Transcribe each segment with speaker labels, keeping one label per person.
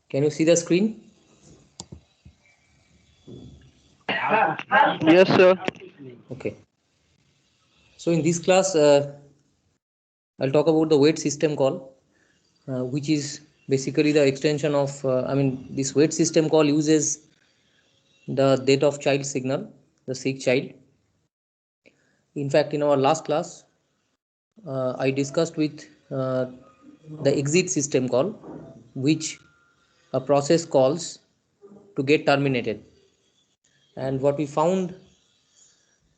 Speaker 1: Can you see the screen?
Speaker 2: Yes, sir.
Speaker 1: Okay. So in this class, I'll talk about the wait system call, which is basically the extension of, this wait system call uses the date of child signal, the seek child. In fact, in our last class, I discussed with the exit system call, which a process calls to get terminated. And what we found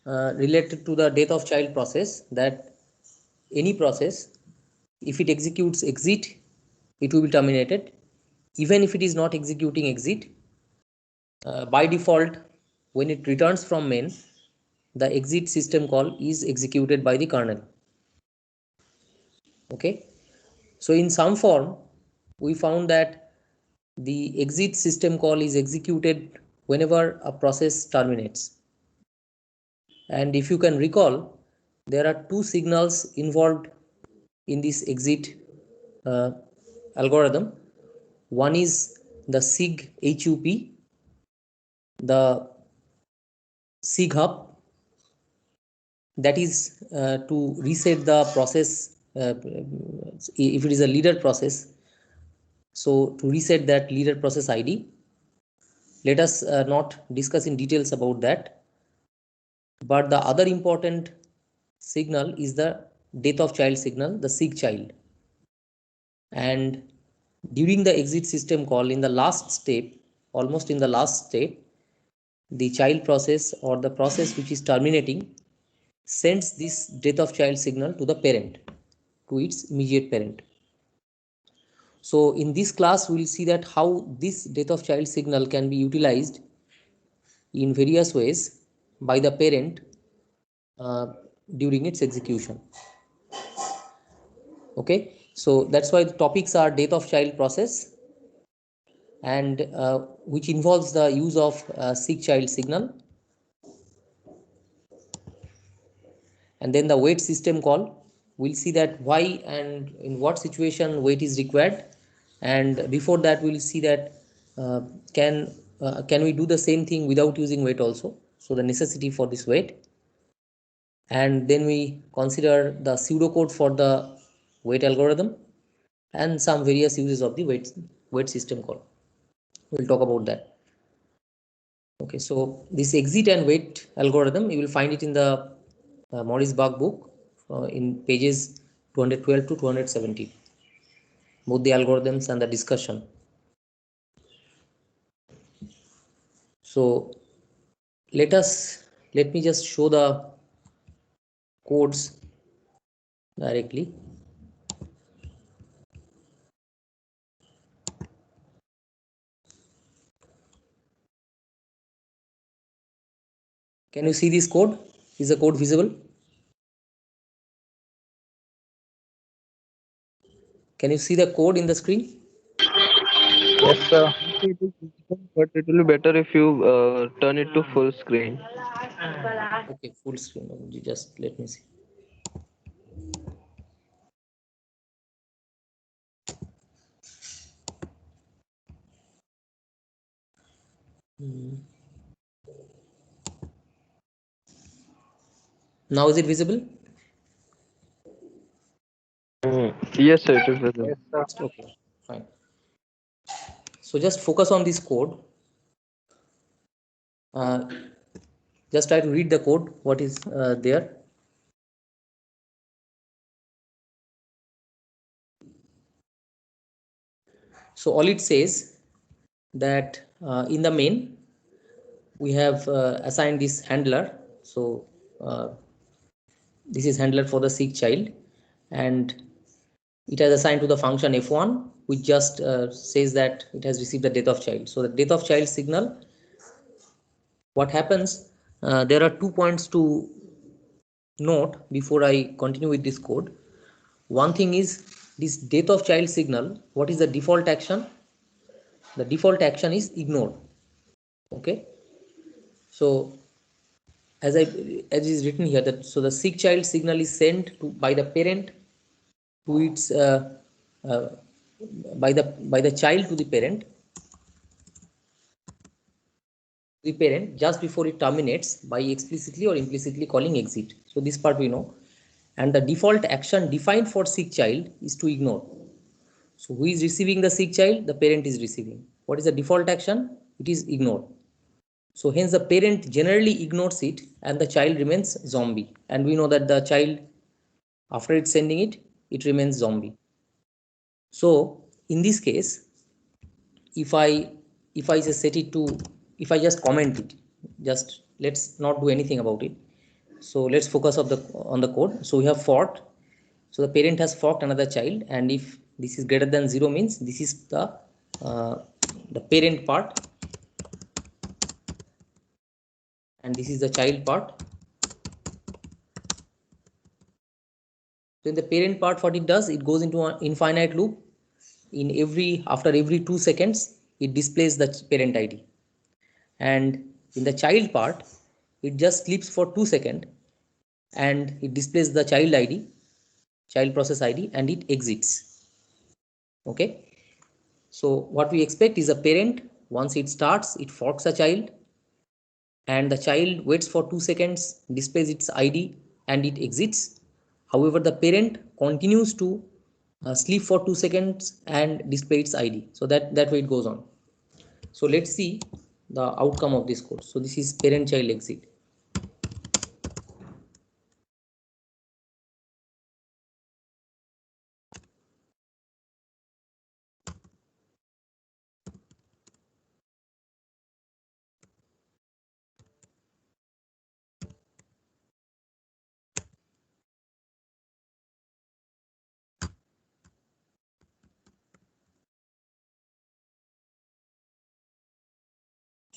Speaker 1: related to the death of child process, that any process, if it executes exit, it will be terminated. Even if it is not executing exit, by default, when it returns from main, the exit system call is executed by the kernel. Okay, so in some form we found that the exit system call is executed whenever a process terminates. And if you can recall, there are two signals involved in this exit uh, algorithm. One is the sig hup, the sig hub, that is to reset the process, if it is a leader process, so to reset that leader process id. Let us not discuss in details about that, but the other important signal is the death of child signal, the seek child. And during the exit system call, in the last step, almost in the last step, the child process or the process which is terminating sends this death of child signal to the parent, to its immediate parent. So in this class we will see that how this death of child signal can be utilized in various ways by the parent uh, during its execution. Okay, so that's why the topics are death of child process, and which involves the use of seek child signal, and then the wait system call. We'll see that why and in what situation wait is required, and before that we'll see that uh, can can we do the same thing without using wait also, so the necessity for this wait. And then we consider the pseudocode for the wait algorithm and some various uses of the wait system call. We'll talk about that. Okay, so this exit and wait algorithm, you will find it in the Maurice Bach book in pages 212 to 270, both the algorithms and the discussion. So let me just show the codes directly. Can you see this code? Is the code visible? Can you see the code in the screen?
Speaker 2: Yes, sir. It is visible, but it will be better if you turn it to full screen.
Speaker 1: Okay, full screen. Just let me see. Now is it visible?
Speaker 2: Yes, sir, it is visible.
Speaker 1: Okay, fine. So just focus on this code. Uh, just try to read the code, what is there. So all it says that in the main we have assigned this handler. So uh, this is handler for the seek child, and it has assigned to the function f1, which just says that it has received the death of child. So the death of child signal, what happens, there are 2 points to note before I continue with this code. One thing is this death of child signal, what is the default action? The default action is ignored. Okay, so as is written here, that so the seek child signal is sent to by the parent to its uh, by the child to the parent, the parent just before it terminates by explicitly or implicitly calling exit. So this part we know. And the default action defined for sick child is to ignore. So who is receiving the sick child? The parent is receiving. What is the default action? It is ignore. So hence the parent generally ignores it and the child remains zombie. And we know that the child, after it's sending it, it remains zombie. So in this case, if I if I just set it to, if I just comment it, just let's not do anything about it. So let's focus on the code. So we have forked. So the parent has forked another child, and if this is greater than 0 means this is uh, the parent part, and this is the child part. So in the parent part, what it does, it goes into an infinite loop. In every after every 2 seconds, it displays the parent ID, and in the child part, it just sleeps for 2 seconds and it displays the child ID, child process ID, and it exits. Okay. So what we expect is a parent, once it starts, it forks a child, and the child waits for 2 seconds, displays its ID, and it exits. However, the parent continues to sleep for 2 seconds and display its ID. So that way it goes on. So let's see the outcome of this code. So this is parent child exit.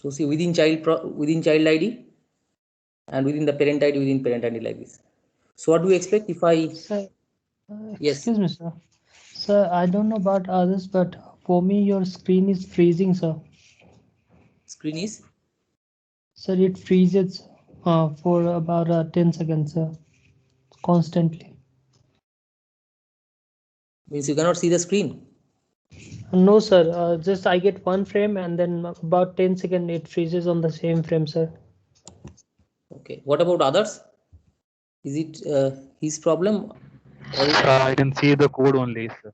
Speaker 1: So see, within child ID, and within the parent ID, within parent ID, like this. So what do we expect if I,
Speaker 3: Sir,
Speaker 1: yes,
Speaker 3: excuse me, sir. Sir, I don't know about others, but for me, your screen is freezing, sir.
Speaker 1: screen is,
Speaker 3: Sir, it freezes for about 10 seconds, sir, constantly.
Speaker 1: means you cannot see the screen.
Speaker 3: No, sir, just I get one frame and then about 10 seconds it freezes on the same frame, sir.
Speaker 1: Okay, what about others? Is it his problem, or
Speaker 2: I can see the code only, sir.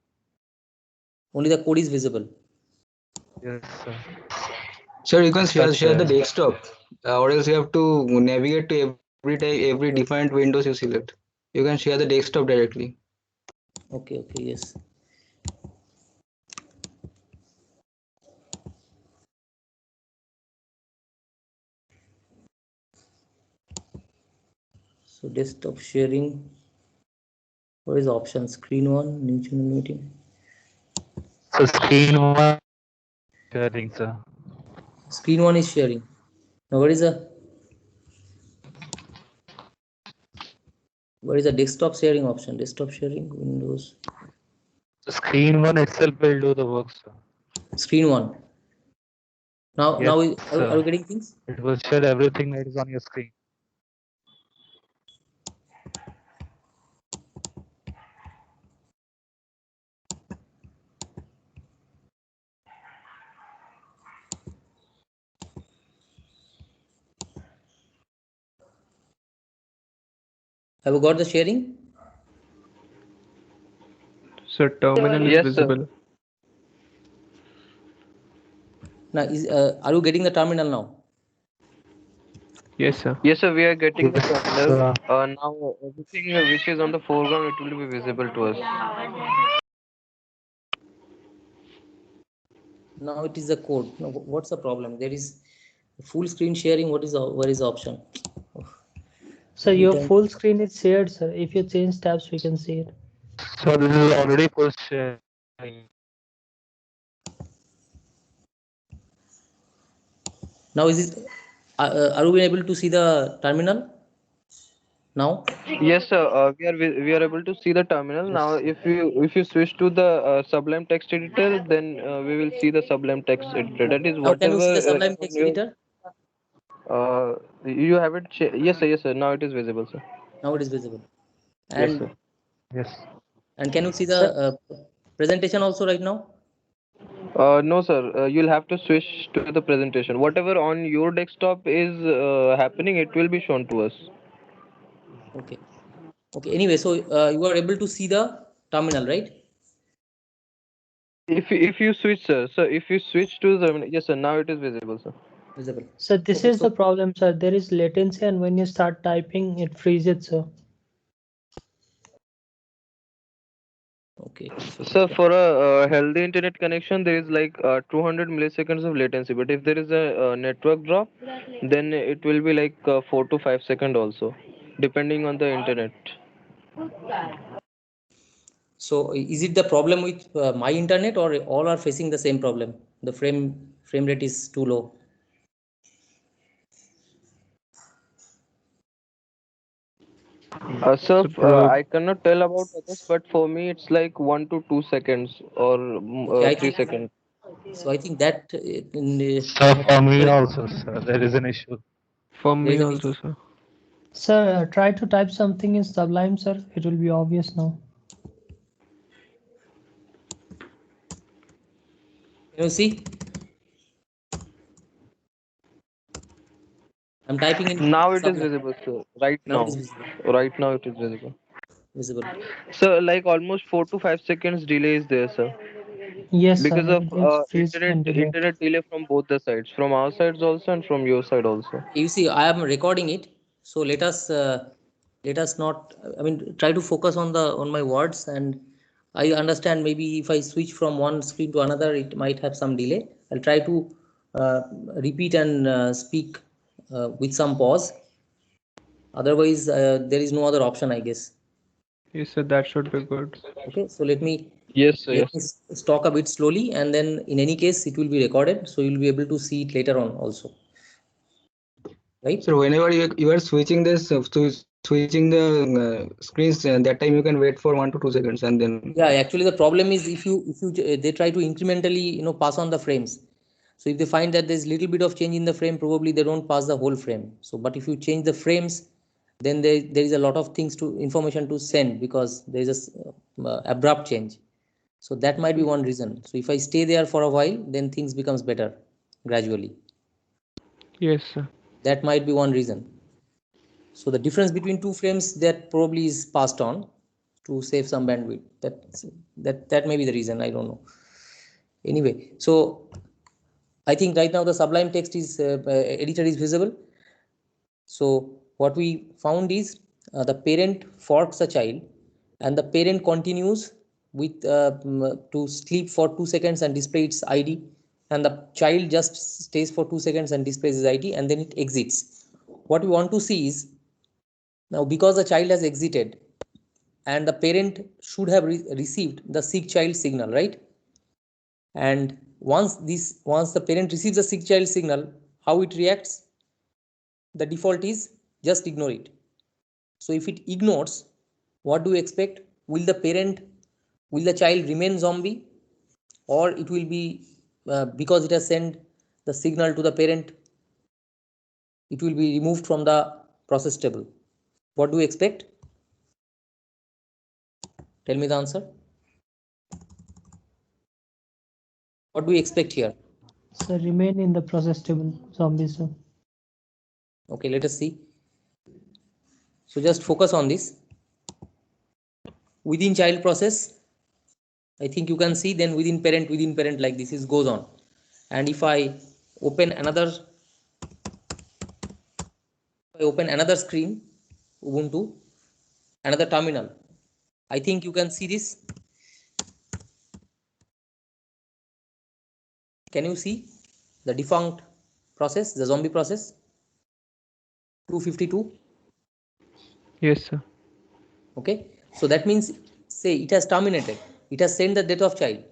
Speaker 1: only the code is visible?
Speaker 2: Yes, sir.
Speaker 4: Sir, you can share
Speaker 2: But
Speaker 4: the desktop, or else you have to navigate to every time, every different windows you select. You can share the desktop directly.
Speaker 1: Okay, okay, yes. So desktop sharing, what is the option? Screen one, new channel meeting.
Speaker 2: so screen one sharing, sir.
Speaker 1: Screen one is sharing. Now what is the desktop sharing option? Desktop sharing, Windows.
Speaker 2: So screen one itself will do the work, sir.
Speaker 1: Screen one.
Speaker 2: Yes,
Speaker 1: Are
Speaker 2: sir.
Speaker 1: we getting things?
Speaker 2: It will share everything that is on your screen.
Speaker 1: Have you got the sharing?
Speaker 5: So terminal is
Speaker 2: Yes, sir.
Speaker 5: visible.
Speaker 1: Now are you getting the terminal now?
Speaker 5: Yes, sir.
Speaker 2: Yes, sir. We are getting the Yes, terminal.
Speaker 5: uh,
Speaker 2: Now everything which is on the foreground, it will be visible to us.
Speaker 1: Now it is the code. Now what's the problem? There is full screen sharing. What is the option?
Speaker 3: So
Speaker 1: Every
Speaker 3: your
Speaker 1: time.
Speaker 3: full screen is shared, sir. If you change tabs, we can see it.
Speaker 2: So this is already full sharing.
Speaker 1: Now is it? Are we able to see the terminal now?
Speaker 2: Yes, sir. We are able to see the terminal now.
Speaker 1: Yes.
Speaker 2: If you switch to the Sublime Text Editor, then we will see the Sublime Text Editor. That is
Speaker 1: Now can you
Speaker 2: whatever
Speaker 1: see the
Speaker 2: is
Speaker 1: Sublime
Speaker 2: on
Speaker 1: Text
Speaker 2: your.
Speaker 1: Editor?
Speaker 2: You have it. Yes, sir. Yes, sir. Now it is visible, sir.
Speaker 1: Now it is visible.
Speaker 2: Yes, sir.
Speaker 1: And
Speaker 2: Yes.
Speaker 1: can you see the
Speaker 3: Sir,
Speaker 1: presentation also right now?
Speaker 2: No, sir. You'll have to switch to the presentation. Whatever on your desktop is happening, it will be shown to us.
Speaker 1: Okay. Okay. Anyway, so you are able to see the terminal, right?
Speaker 2: If you switch, sir. So if you switch to the yes, sir. Now it is visible, sir.
Speaker 1: Visible.
Speaker 3: So this
Speaker 1: Okay.
Speaker 3: is
Speaker 1: So
Speaker 3: the problem, sir. There is latency, and when you start typing, it freezes, sir.
Speaker 1: okay.
Speaker 2: So for a healthy internet connection, there is like 200 milliseconds of latency. But if there is a, network drop, then it will be like 4 to 5 seconds also, depending on the internet.
Speaker 1: So is it the problem with my internet, or all are facing the same problem? The frame rate is too low.
Speaker 2: So
Speaker 5: So prob
Speaker 2: I cannot tell about others, but for me it's like 1 to 2 seconds or
Speaker 1: Okay,
Speaker 2: 3 seconds.
Speaker 1: so I think that
Speaker 6: So
Speaker 1: I have
Speaker 6: for me
Speaker 1: very,
Speaker 6: also, sir, there is an issue.
Speaker 5: for
Speaker 1: there is
Speaker 5: me
Speaker 1: an
Speaker 5: also,
Speaker 1: issue.
Speaker 5: sir.
Speaker 3: Sir, try to type something in Sublime, sir. It will be obvious now.
Speaker 1: Can you see? I'm typing in
Speaker 2: Now it is
Speaker 1: Sublime.
Speaker 2: visible, sir. Right
Speaker 1: Now it is
Speaker 2: now,
Speaker 1: visible.
Speaker 2: right now it is visible.
Speaker 1: Visible.
Speaker 2: So like almost 4 to 5 seconds delay is there, sir,
Speaker 3: Yes, sir.
Speaker 2: because of
Speaker 3: It is freezing
Speaker 2: internet
Speaker 3: and delay.
Speaker 2: internet delay from both the sides, from our sides also and from your side also.
Speaker 1: You see, I am recording it. So let us not. I mean, try to focus on my words, and I understand maybe if I switch from one screen to another, it might have some delay. I'll try to uh, repeat and speak with some pause. Otherwise, there is no other option, I guess.
Speaker 5: Yes, sir, that should be good.
Speaker 1: Okay, so let me
Speaker 2: Yes, sir.
Speaker 1: let
Speaker 2: Yes.
Speaker 1: me talk a bit slowly, and then in any case, it will be recorded, so you'll be able to see it later on also, right?
Speaker 4: So whenever you are switching this switching the screens, that time you can wait for 1 to 2 seconds and then.
Speaker 1: Yeah, actually, the problem is if you they try to incrementally pass on the frames. So if they find that there's little bit of change in the frame, probably they don't pass the whole frame. So but if you change the frames, then there is a lot of things to information to send, because there is a abrupt change. So that might be one reason. So if I stay there for a while, then things becomes better gradually.
Speaker 5: Yes, sir.
Speaker 1: That might be one reason. So the difference between two frames, that probably is passed on to save some bandwidth. That may be the reason. I don't know. Anyway, so I think right now the Sublime text is editor is visible. So what we found is the parent forks a child, and the parent continues with to sleep for 2 seconds and display its ID, and the child just stays for 2 seconds and displays his ID, and then it exits. What we want to see is, now because the child has exited, and the parent should have received the sick child signal, right? And once the parent receives the sick child signal, how it reacts? The default is just ignore it. So if it ignores, what do you expect? Will the child remain zombie, or it will be because it has sent the signal to the parent, it will be removed from the process table? What do you expect? Tell me the answer. What do we expect here?
Speaker 3: So remain in the process table, zombie, sir.
Speaker 1: Okay, let us see. So just focus on this. Within child process, I think you can see, then within parent, like this is goes on. And if I open another screen, Ubuntu, another terminal, I think you can see this. Can you see the defunct process, the zombie process 252?
Speaker 5: Yes, sir.
Speaker 1: Okay, so that means, say it has terminated, it has sent the death of child,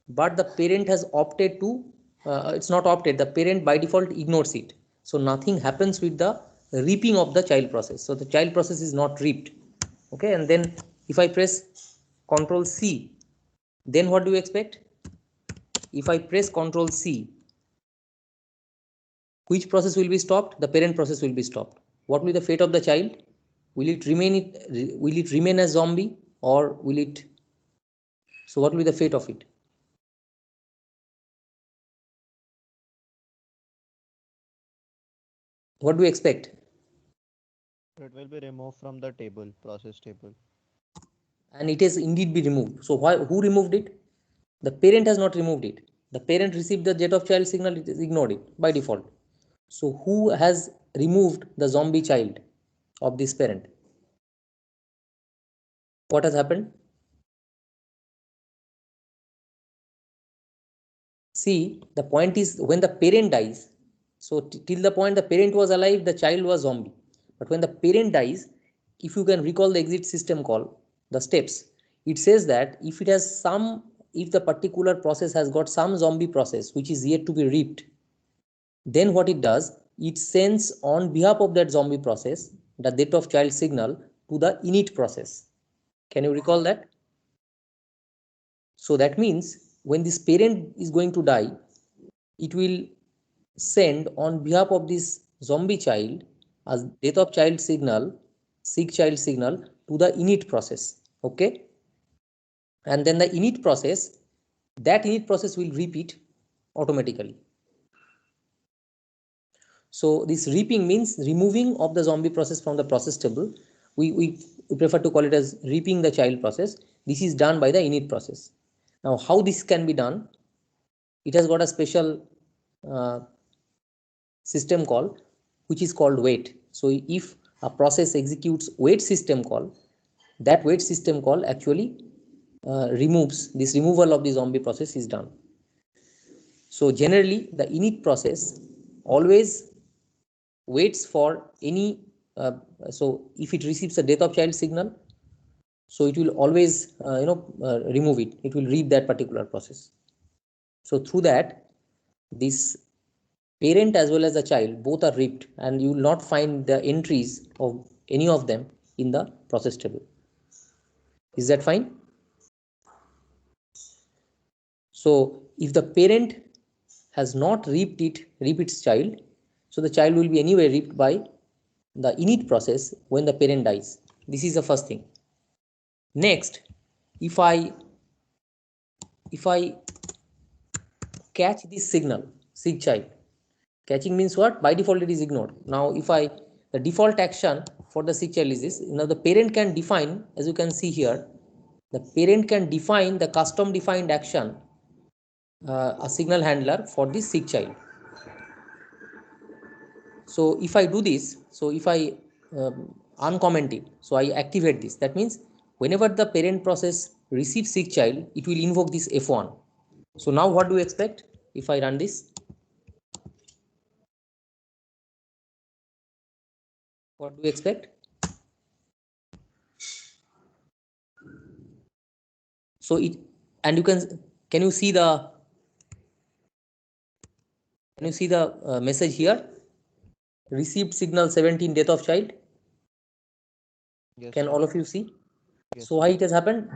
Speaker 1: but the parent has opted to it's not opted, the parent by default ignores it. So nothing happens with the reaping of the child process, so the child process is not reaped. Okay, and then if I press Control C, then what do you expect? If I press Control C, which process will be stopped? The parent process will be stopped. What will be the fate of the child? Will it remain as zombie, or will it, so what will be the fate of it? What do you expect?
Speaker 7: It will be removed from the table, process table.
Speaker 1: And it has indeed been removed. So who removed it? The parent has not removed it. The parent received the jet of child signal, it is ignored it by default. So who has removed the zombie child of this parent? What has happened? See, the point is when the parent dies, so till the point the parent was alive, the child was zombie. But when the parent dies, if you can recall the exit system call, the steps, it says that if it has some, if the particular process has got some zombie process which is yet to be reaped, then what it does, it sends on behalf of that zombie process the death of child signal to the init process. Can you recall that? So that means when this parent is going to die, it will send on behalf of this zombie child as death of child signal, sick child signal to the init process. Okay, and then the init process, that init process will repeat automatically. So this reaping means removing of the zombie process from the process table. We prefer to call it as reaping the child process. This is done by the init process. Now how this can be done? It has got a special uh, system call which is called wait. So if a process executes wait system call, that wait system call actually removes, this removal of the zombie process is done. So generally the init process always waits for any so if it receives a death of child signal, so it will always remove it, it will read that particular process. So through that, this parent as well as the child both are reaped, and you will not find the entries of any of them in the process table. Is that fine? So if the parent has not reaped its child, so the child will be anyway reaped by the init process when the parent dies. This is the first thing. Next, if I catch this signal, seek child, catching means what? By default it is ignored. Now if I, the default action for the seek child is this. Now the parent can define, as you can see here, the parent can define the custom defined action, a signal handler for this seek child. So if I do this, so if I uncomment it, so I activate this, that means whenever the parent process receives seek child, it will invoke this F1. So now what do you expect if I run this? What do you expect? So it, and you can you see the, can you see the message here? Received signal 17 death of child.
Speaker 7: Yes,
Speaker 1: Can
Speaker 7: sir.
Speaker 1: all of you see?
Speaker 7: Yes,
Speaker 1: So
Speaker 7: sir.
Speaker 1: why it has happened?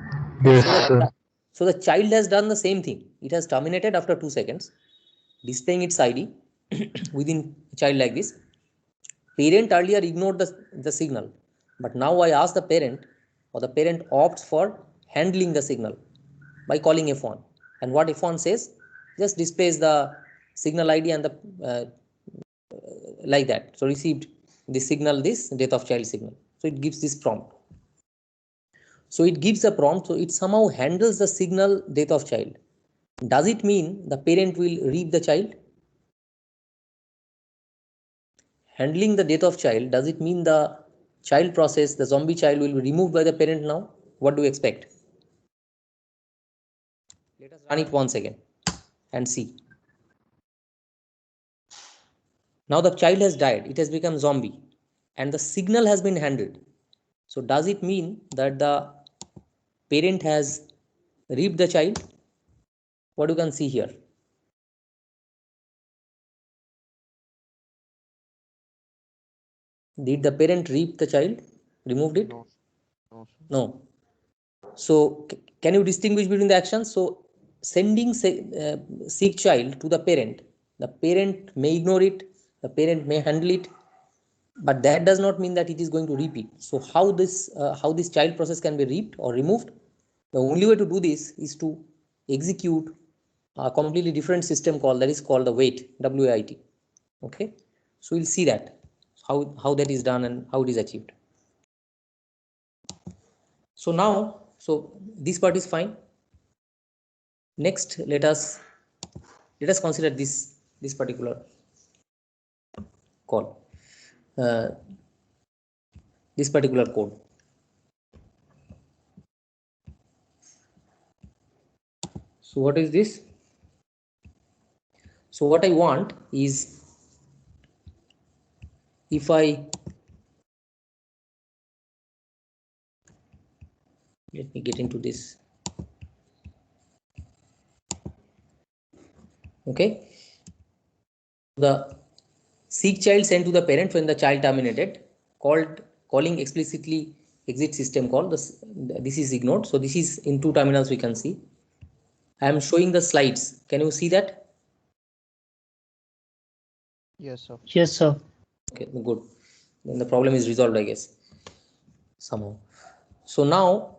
Speaker 6: Yes,
Speaker 1: So
Speaker 6: sir.
Speaker 1: so the child has done the same thing. It has terminated after 2 seconds, displaying its ID within a child like this. Parent earlier ignored the signal, but now I ask the parent, or the parent opts for handling the signal by calling F1. And what F1 says, just displays the signal ID and the like that. So received this signal, this death of child signal. So it gives this prompt. So it gives a prompt, so it somehow handles the signal death of child. Does it mean the parent will reap the child? Handling the death of child, does it mean the child process, the zombie child, will be removed by the parent now? What do you expect? Let us run it once again and see. Now the child has died, it has become zombie, and the signal has been handled. So does it mean that the parent has reaped the child? What you can see here. Did the parent reap the child? Removed it?
Speaker 7: No, no, sir.
Speaker 1: No. So can you distinguish between the actions? So sending seek child to the parent may ignore it, the parent may handle it, but that does not mean that it is going to repeat. So how this child process can be reaped or removed? The only way to do this is to execute a completely different system call, that is called the wait, WAIT. Okay, so we'll see that. how that is done and how it is achieved. So now, so this part is fine. Next, let us consider this particular call, uh, this particular code. So what is this? So what I want is, if I let me get into this. Okay, the seek child sent to the parent when the child terminated, calling explicitly exit system call. This is ignored. So this is in two terminals we can see. I am showing the slides. Can you see that?
Speaker 7: Yes, sir.
Speaker 3: Yes, sir.
Speaker 1: Okay, good. Then the problem is resolved, I guess, somehow. So now,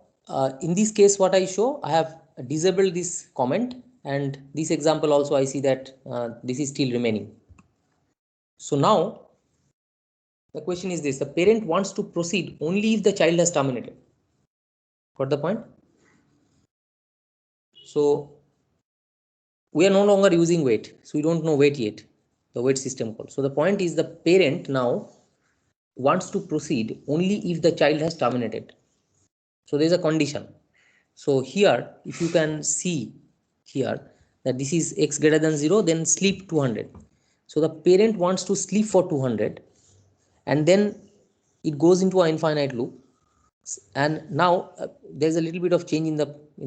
Speaker 1: in this case, what I show, I have disabled this comment, and this example also I see that this is still remaining. So now, the question is this: the parent wants to proceed only if the child has terminated. Got the point? So we are no longer using wait, so we don't know wait yet, the wait system call. So the point is, the parent now wants to proceed only if the child has terminated. So there is a condition. So here, if you can see here that this is x greater than 0, then sleep 200. So the parent wants to sleep for 200, and then it goes into an infinite loop. And now there's a little bit of change in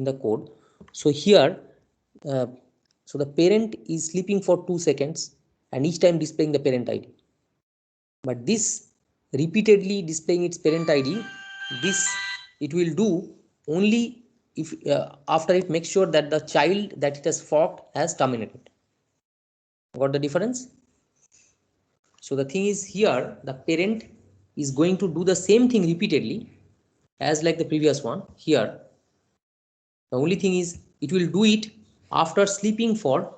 Speaker 1: the code. So here, uh, so the parent is sleeping for 2 seconds, and each time displaying the parent id. But this repeatedly displaying its parent id, this it will do only if after it makes sure that the child that it has forked has terminated. Got the difference? So the thing is, here the parent is going to do the same thing repeatedly as like the previous one. Here the only thing is, it will do it after sleeping for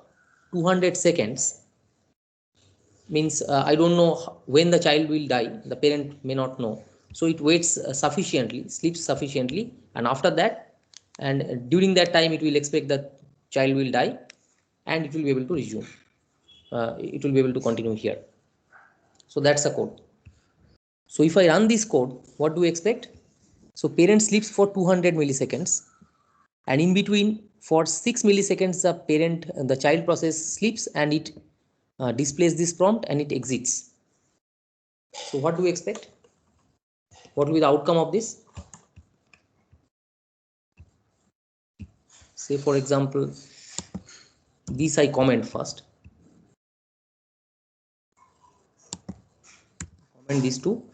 Speaker 1: 200 seconds. Means I don't know when the child will die, the parent may not know. So it waits sufficiently, sleeps sufficiently, and after that, and during that time, it will expect that child will die, and it will be able to resume. It will be able to continue here. So that's a code. So if I run this code, what do we expect? So parent sleeps for 200 milliseconds, and in between, for 6 milliseconds, the child process sleeps, and it displays this prompt and it exits. So what do we expect? What will be the outcome of this? Say for example, this I comment first, comment these two,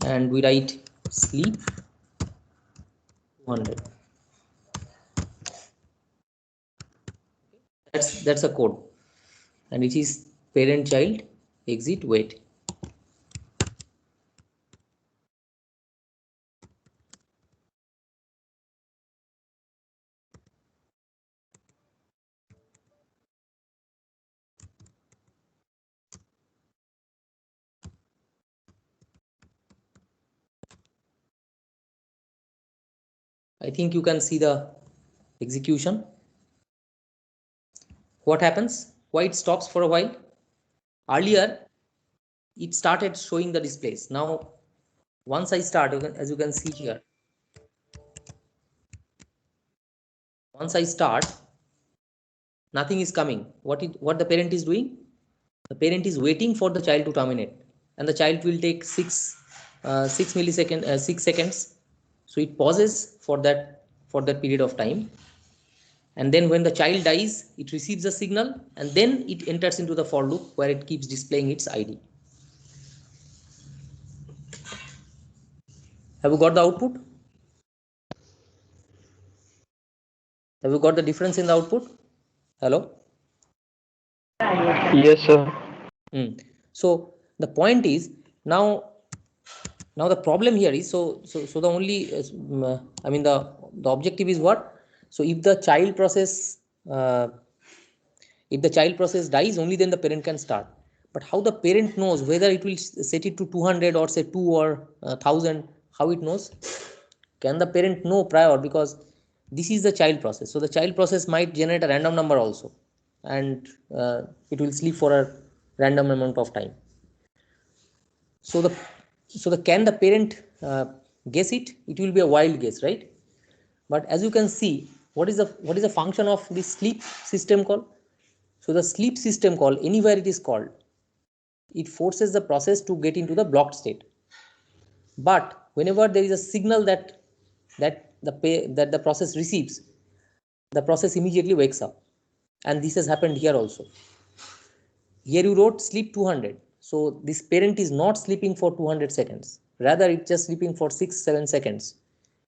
Speaker 1: and we write sleep 200. That's a code, and it is parent child exit wait. I think you can see the execution. What happens? Why it stops for a while? Earlier, it started showing the displays. Now, once I start, as you can see here, once I start, nothing is coming. What the parent is doing? The parent is waiting for the child to terminate, and the child will take 6 seconds. So it pauses for that period of time, and then when the child dies, it receives a signal, and then it enters into the for loop where it keeps displaying its id. Have you got the output? Have you got the difference in the output? Hello?
Speaker 2: Yes, sir.
Speaker 1: So the point is, now the problem here is, so the only I mean the objective is what? So uh, if the child process dies, only then the parent can start. But how the parent knows whether it will set it to 200 or say 2 or 1000, how it knows? Can the parent know prior? Because this is the child process. So the child process might generate a random number also, and it will sleep for a random amount of time. So the can the parent guess it? It will be a wild guess, right? But as you can see, what is the function of this sleep system call? So the sleep system call, anywhere it is called, it forces the process to get into the blocked state. But whenever there is a signal that the process receives, the process immediately wakes up. And this has happened here also. Here you wrote sleep 200. So this parent is not sleeping for 200 seconds. Rather, it's just sleeping for 6-7 seconds.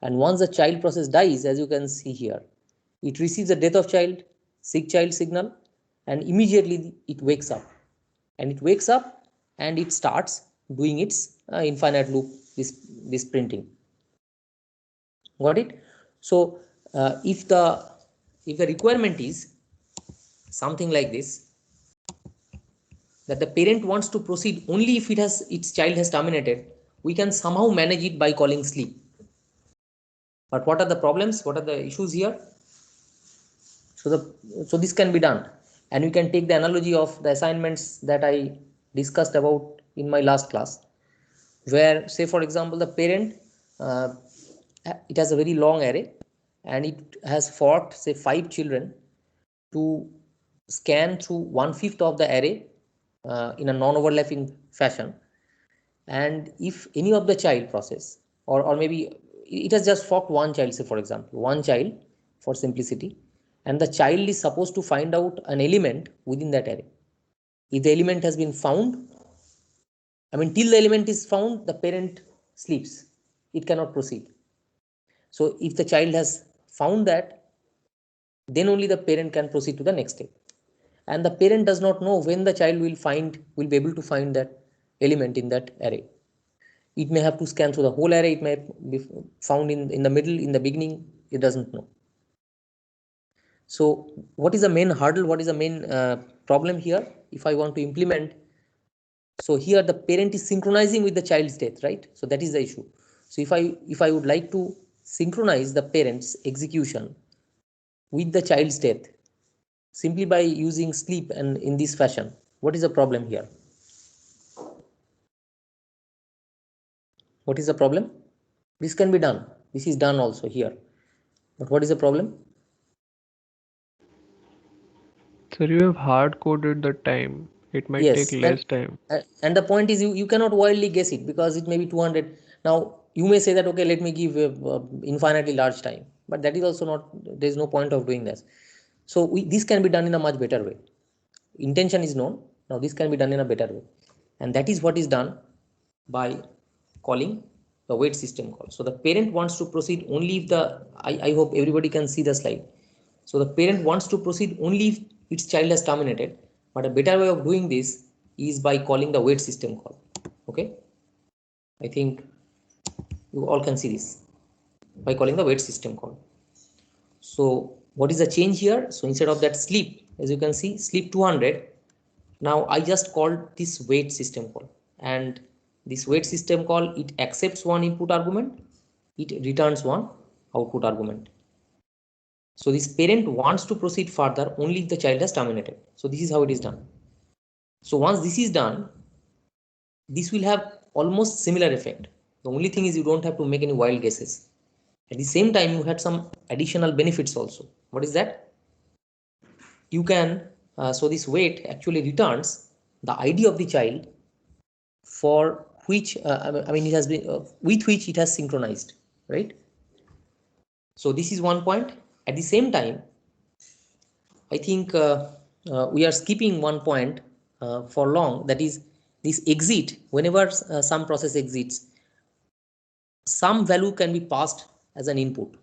Speaker 1: And once the child process dies, as you can see here, it receives the death of child, sick child signal, and immediately it wakes up. And it wakes up and it starts doing its infinite loop, this printing. Got it? So if the requirement is something like this, that the parent wants to proceed only if its child has terminated, we can somehow manage it by calling sleep. But what are the problems? What are the issues here? So this can be done, and we can take the analogy of the assignments that I discussed about in my last class, where say for example the parent, uh, it has a very long array and it has fought say 5 children to scan through 1/5 of the array in a non-overlapping fashion. And if any of the child process, or maybe it has just forked one child, say for example one child for simplicity, and the child is supposed to find out an element within that array. If the element has been found, I mean till the element is found, the parent sleeps, it cannot proceed. So if the child has found that, then only the parent can proceed to the next step. And the parent does not know when the child will be able to find that element in that array. It may have to scan through the whole array, it may be found in the middle, in the beginning, it doesn't know. So what is the main hurdle, what is the main problem here? If I want to implement, so here the parent is synchronizing with the child's death, right? So that is the issue. So if I would like to synchronize the parent's execution with the child's death simply by using sleep and in this fashion, what is the problem here? What is the problem? This can be done, this is done also here, but what is the problem?
Speaker 5: Sir, you have hard coded the time. It might take
Speaker 1: Yes,
Speaker 5: less time.
Speaker 1: and the point is you cannot wildly guess it, because it may be 200. Now you may say that okay, let me give infinitely large time, but that is also not, there is no point of doing this. So this can be done in a much better way. Intention is known, now this can be done in a better way, and that is what is done by calling the wait system call. So the parent wants to proceed only if I hope everybody can see the slide. So the parent wants to proceed only if its child has terminated, but a better way of doing this is by calling the wait system call. Okay, I think you all can see this by calling the wait system call. So what is the change here? So instead of that sleep, as you can see, sleep 200, now I just called this wait system call, and this wait system call, it accepts one input argument, it returns one output argument. So this parent wants to proceed further only if the child has terminated. So this is how it is done. So once this is done, this will have almost similar effect. The only thing is you don't have to make any wild guesses. At the same time, you had some additional benefits also. What is that? You can, so this wait actually returns the ID of the child for which, I mean, it has been, with which it has synchronized, right? So this is one point. At the same time, I think we are skipping one point for long, that is this exit. Whenever some process exits, some value can be passed as an input.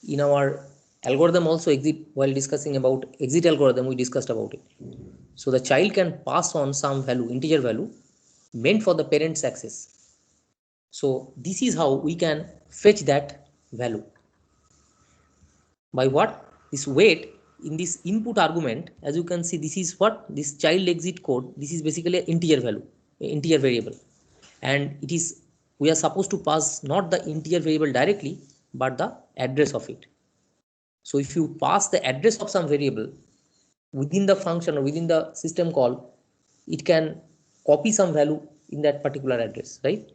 Speaker 1: In our algorithm also, exit, while discussing about exit algorithm, we discussed about it. So the child can pass on some value, integer value, meant for the parent's access. So this is how we can fetch that value. By what? This wait in this input argument, as you can see, this is what this child exit code. This is basically an integer value, integer variable, and it is, we are supposed to pass not the integer variable directly, but the address of it. So if you pass the address of some variable within the function or within the system call, it can copy some value in that particular address, right?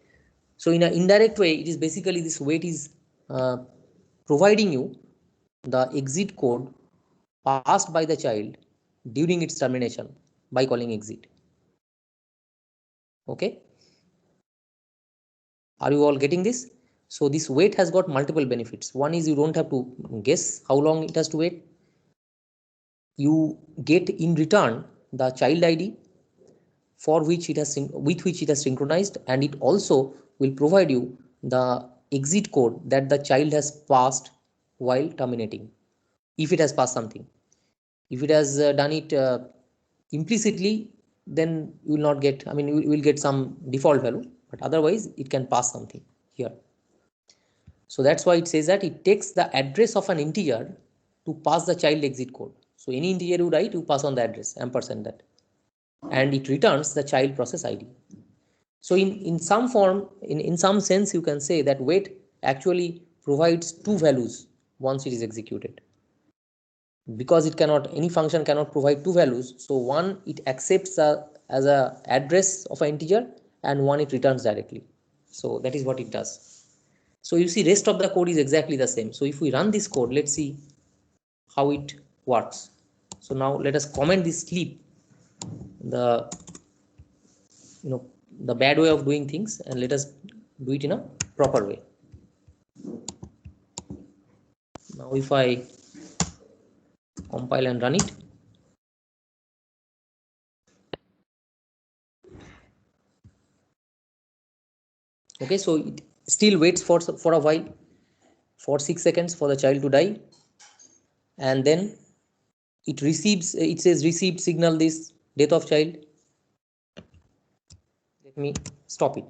Speaker 1: So in an indirect way, it is basically this wait is uh, providing you the exit code passed by the child during its termination by calling exit. Okay, are you all getting this? So this wait has got multiple benefits. One is you don't have to guess how long it has to wait. You get in return the child id for which it has with which it has synchronized, and it also will provide you the exit code that the child has passed while terminating, if it has passed something. If it has done it implicitly, then you will not get, I mean, you will get some default value, but otherwise it can pass something here. So that's why it says that it takes the address of an integer to pass the child exit code. So any integer you write, you pass on the address ampersand that, and it returns the child process id. So in some form, in some sense, you can say that wait actually provides two values once it is executed, because it cannot, any function cannot provide two values. So one, it accepts as a address of an integer, and one it returns directly. So that is what it does. So you see rest of the code is exactly the same. So if we run this code, let's see how it works. So now let us comment this sleep, the, you know, the bad way of doing things, and let us do it in a proper way. Now if I compile and run it, okay, so it still waits for a while, for 6 seconds for the child to die, and then it receives, it says received signal this death of child. Let me stop it.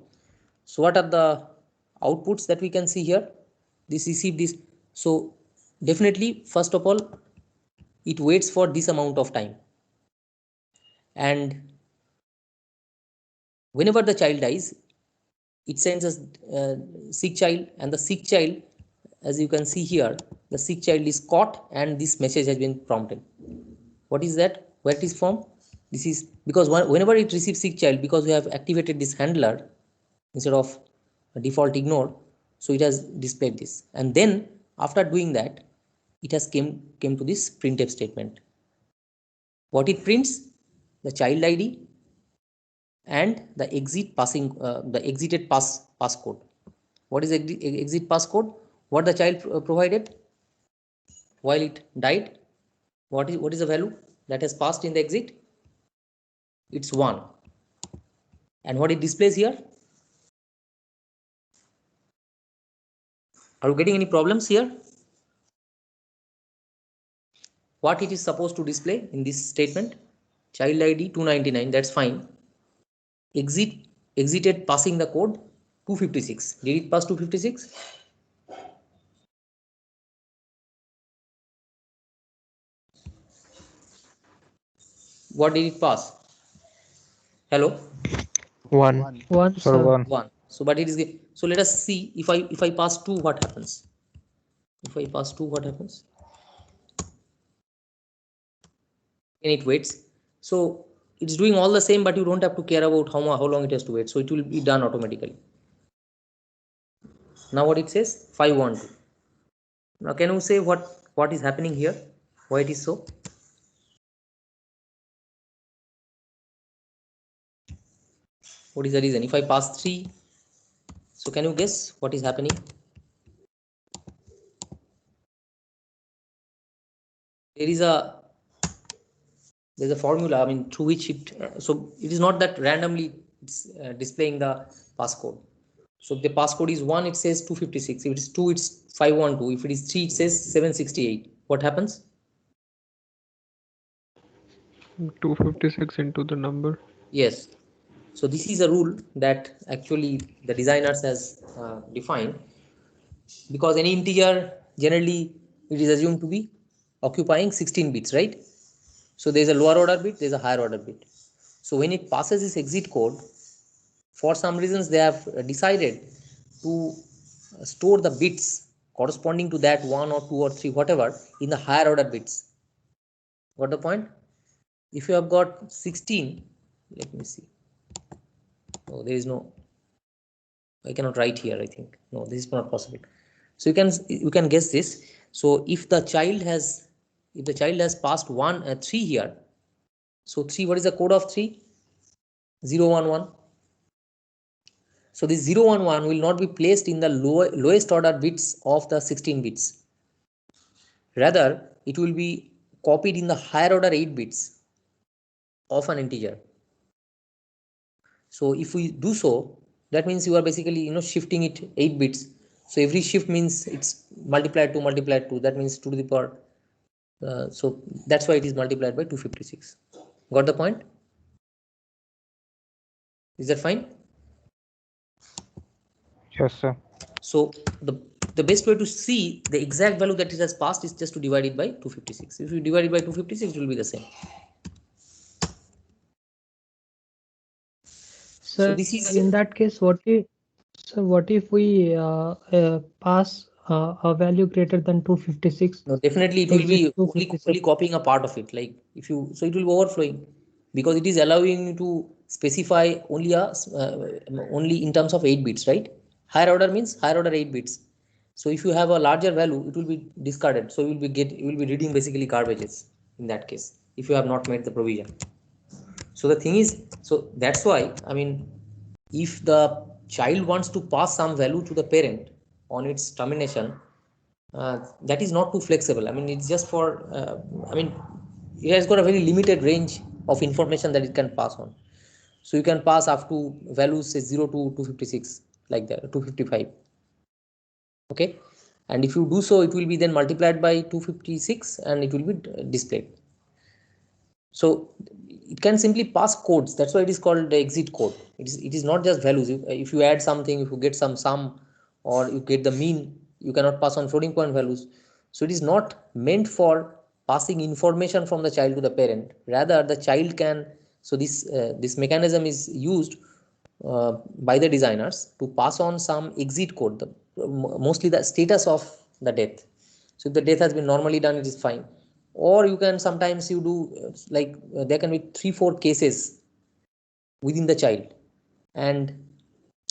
Speaker 1: So what are the outputs that we can see here? This received this. So definitely, first of all, it waits for this amount of time, and whenever the child dies, it sends a sick child, and the sick child, as you can see here, the sick child is caught and this message has been prompted. What is that? Where it is from? This is because whenever it receives sick child, because we have activated this handler instead of default ignore, so it has displayed this, and then after doing that, it has came to this printf statement. What it prints? The child id and the exit passing, the exited passcode. What is exit passcode? What the child provided while it died? What is the value that has passed in the exit? It's 1. And what it displays here? Are you getting any problems here? What it is supposed to display in this statement? Child id 299, that's fine. Exited passing the code 256. Did it pass 256? What did it pass? Hello?
Speaker 5: One.
Speaker 3: One,
Speaker 6: For
Speaker 3: sir.
Speaker 6: one.
Speaker 1: 1. So but it is, so let us see, if I pass 2, what happens? If I pass 2, what happens? And it waits. So it's doing all the same, but you don't have to care about how long it has to wait. So it will be done automatically. Now what it says? 512. Now can you say what is happening here? Why it is so? What is the reason? If I pass 3, so can you guess what is happening? There is a, there's a formula, I mean, through which it, so it is not that randomly it's displaying the passcode. So if the passcode is 1, it says 256. If it is 2, it's 512. If it is 3, it says 768. What happens?
Speaker 5: 256 into the number.
Speaker 1: Yes. So this is a rule that actually the designers has defined, because any integer generally it is assumed to be occupying 16 bits, right? So there is a lower order bit, there is a higher order bit. So when it passes this exit code, for some reasons they have decided to store the bits corresponding to that 1 or 2 or 3 whatever in the higher order bits. Got the point? If you have got 16, let me see. Oh, there is no, I cannot write here, I think. No, this is not possible. So you can guess this. So if the child has passed 3 here, so 3, what is the code of 3? 0 1 1. So this 0 1 1 will not be placed in the lowest order bits of the 16 bits. Rather, it will be copied in the higher order 8 bits of an integer. So if we do so, that means you are basically shifting it 8 bits. So every shift means it's multiplied to, that means 2 to the power. So that's why it is multiplied by 256. Got the point? Is that fine?
Speaker 6: Yes, sir.
Speaker 1: So the best way to see the exact value that it has passed is just to divide it by 256. If you divide it by 256, it will be the same.
Speaker 3: So
Speaker 1: So this is,
Speaker 3: in that case, what if we pass a value greater than 256?
Speaker 1: no, definitely it will
Speaker 3: Exit
Speaker 1: be only
Speaker 3: 257.
Speaker 1: copying a part of it. Like if you, so it will be overflowing, because it is allowing you to specify only only in terms of 8 bits, right? Higher order means higher order 8 bits. So if you have a larger value, it will be discarded. So you will be reading basically garbages in that case if you have not made the provision. So the thing is, so that's why, I mean, if the child wants to pass some value to the parent on its termination, that is not too flexible. I mean, it's just for, I mean, it has got a very limited range of information that it can pass on. So you can pass up to values say 0 to 256, like that, 255. Okay. And if you do so, it will be then multiplied by 256 and it will be displayed. So it can simply pass codes. That's why it is called the exit code. It is not just values. If you add something, if you get some sum, or you get the mean, you cannot pass on floating point values. So it is not meant for passing information from the child to the parent. Rather, the child can. So this mechanism is used by the designers to pass on some exit code, mostly the status of the death. So if the death has been normally done, it is fine. Or you can sometimes you do there can be 3 4 cases within the child, and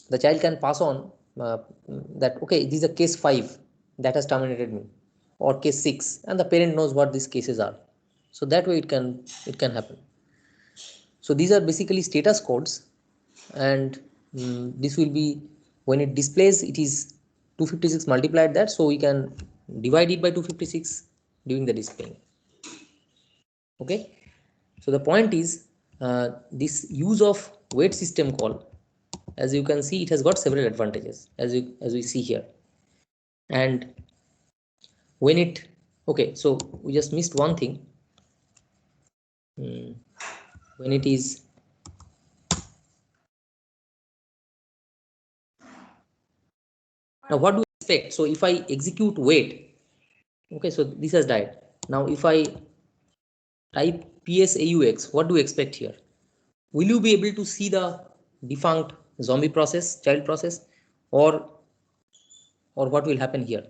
Speaker 1: the child can pass on that okay, this is a case 5 that has terminated me, or case 6, and the parent knows what these cases are. So that way it can happen. So these are basically status codes, and this will be, when it displays, it is 256 multiplied that, so we can divide it by 256 during the displaying. Okay. So the point is, this use of wait system call, as you can see, it has got several advantages, as we see here. And when it, okay, so we just missed one thing. When it is, now what do you expect? So if I execute wait, okay, so this has died. Now if I type psaux, what do you expect here? Will you be able to see the defunct zombie process, child process, or what will happen here?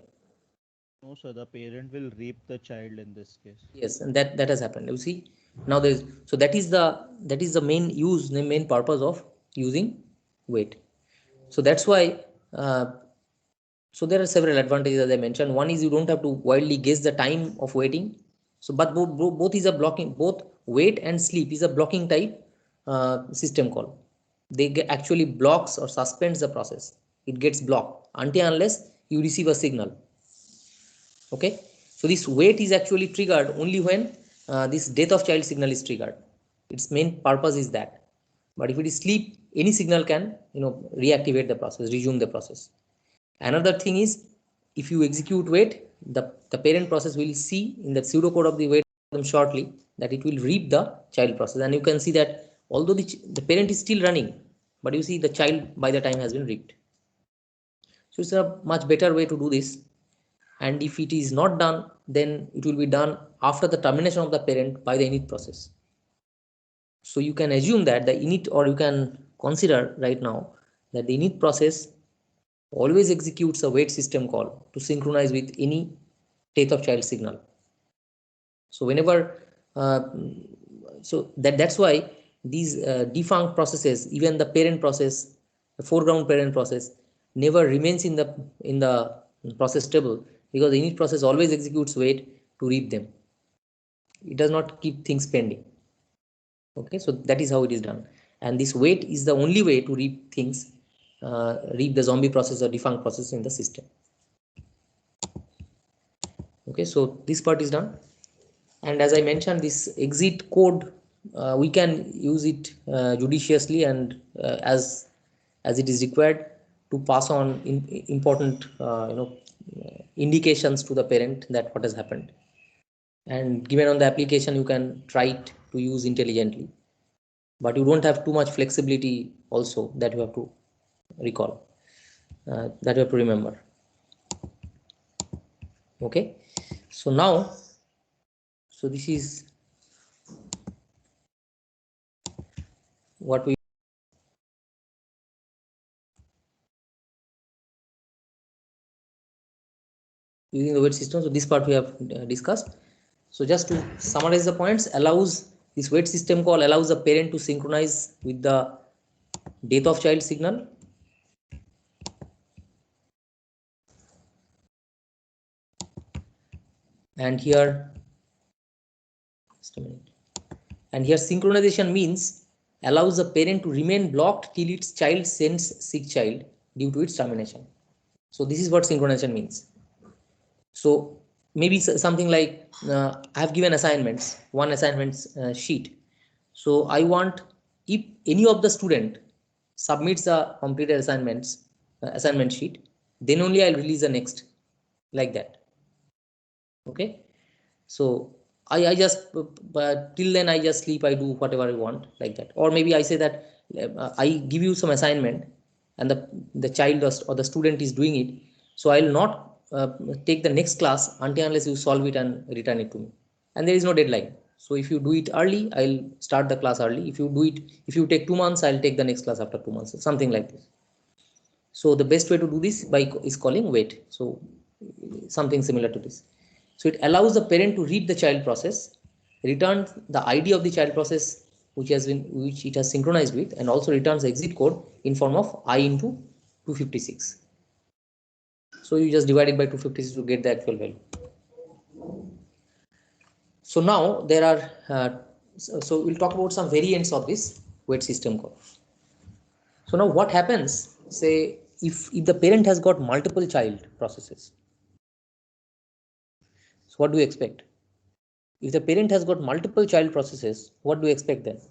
Speaker 7: No, sir, the parent will rape the child in this case.
Speaker 1: Yes, and that has happened. You see, now there's, so that is the main use, the main purpose of using wait. So that's why, so there are several advantages as I mentioned. One is you don't have to wildly guess the time of waiting. So but both is a blocking, both wait and sleep is a blocking type system call. They actually blocks or suspends the process. It gets blocked until unless you receive a signal. Okay. So this wait is actually triggered only when this death of child signal is triggered. Its main purpose is that. But if it is sleep, any signal can reactivate the process, resume the process. Another thing is, if you execute wait, the parent process will see in the pseudocode of the wait them shortly that it will reap the child process, and you can see that although the parent is still running, but you see the child by the time has been reaped. So it's a much better way to do this. and if it is not done, then it will be done after the termination of the parent by the init process. So you can assume that the init, or you can consider right now that the init process always executes a wait system call to synchronize with any death of child signal. So whenever that's why these defunct processes, even the parent process, the foreground parent process, never remains in the process table, because the init process always executes wait to read them. It does not keep things pending. Okay, so that is how it is done, and this wait is the only way to read things, read the zombie process or defunct process in the system. Okay, so this part is done, and as I mentioned, this exit code, we can use it judiciously, and as it is required to pass on important indications to the parent that what has happened, and given on the application you can try it to use intelligently, but you don't have too much flexibility also, that you have to recall, that you have to remember. Okay, so now, so this is what we using the wait system. So this part we have discussed. So just to summarize the points, allows this wait system call allows the parent to synchronize with the death of child signal, and here just a minute, and here synchronization means allows the parent to remain blocked till its child sends sick child due to its termination. So this is what synchronization means. So maybe something like I have given assignments, one assignment sheet. So I want, if any of the student submits a completed assignment sheet, then only I'll release the next, like that. Okay, so I just but till then I just sleep, I do whatever I want, like that. Or maybe I say that I give you some assignment, and the child or the student is doing it, so I'll not take the next class until unless you solve it and return it to me, and there is no deadline. So if you do it early, I'll start the class early. If you take 2 months, I'll take the next class after 2 months, something like this. So the best way to do this is calling wait. So something similar to this. So it allows the parent to read the child process, return the ID of the child process which it has synchronized with, and also returns the exit code in form of I into 256. So you just divide it by 256 to get the actual value. So now there are so we'll talk about some variants of this wait system call. So now what happens, say if the parent has got multiple child processes, so what do you expect? If the parent has got multiple child processes, what do you expect then?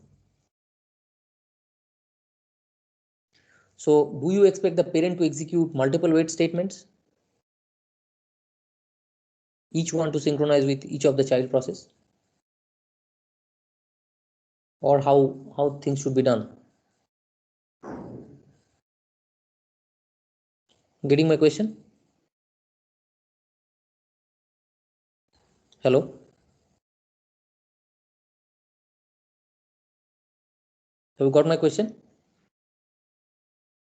Speaker 1: So do you expect the parent to execute multiple wait statements, each one to synchronize with each of the child process, or how things should be done? Getting my question? Hello? Have you got my question?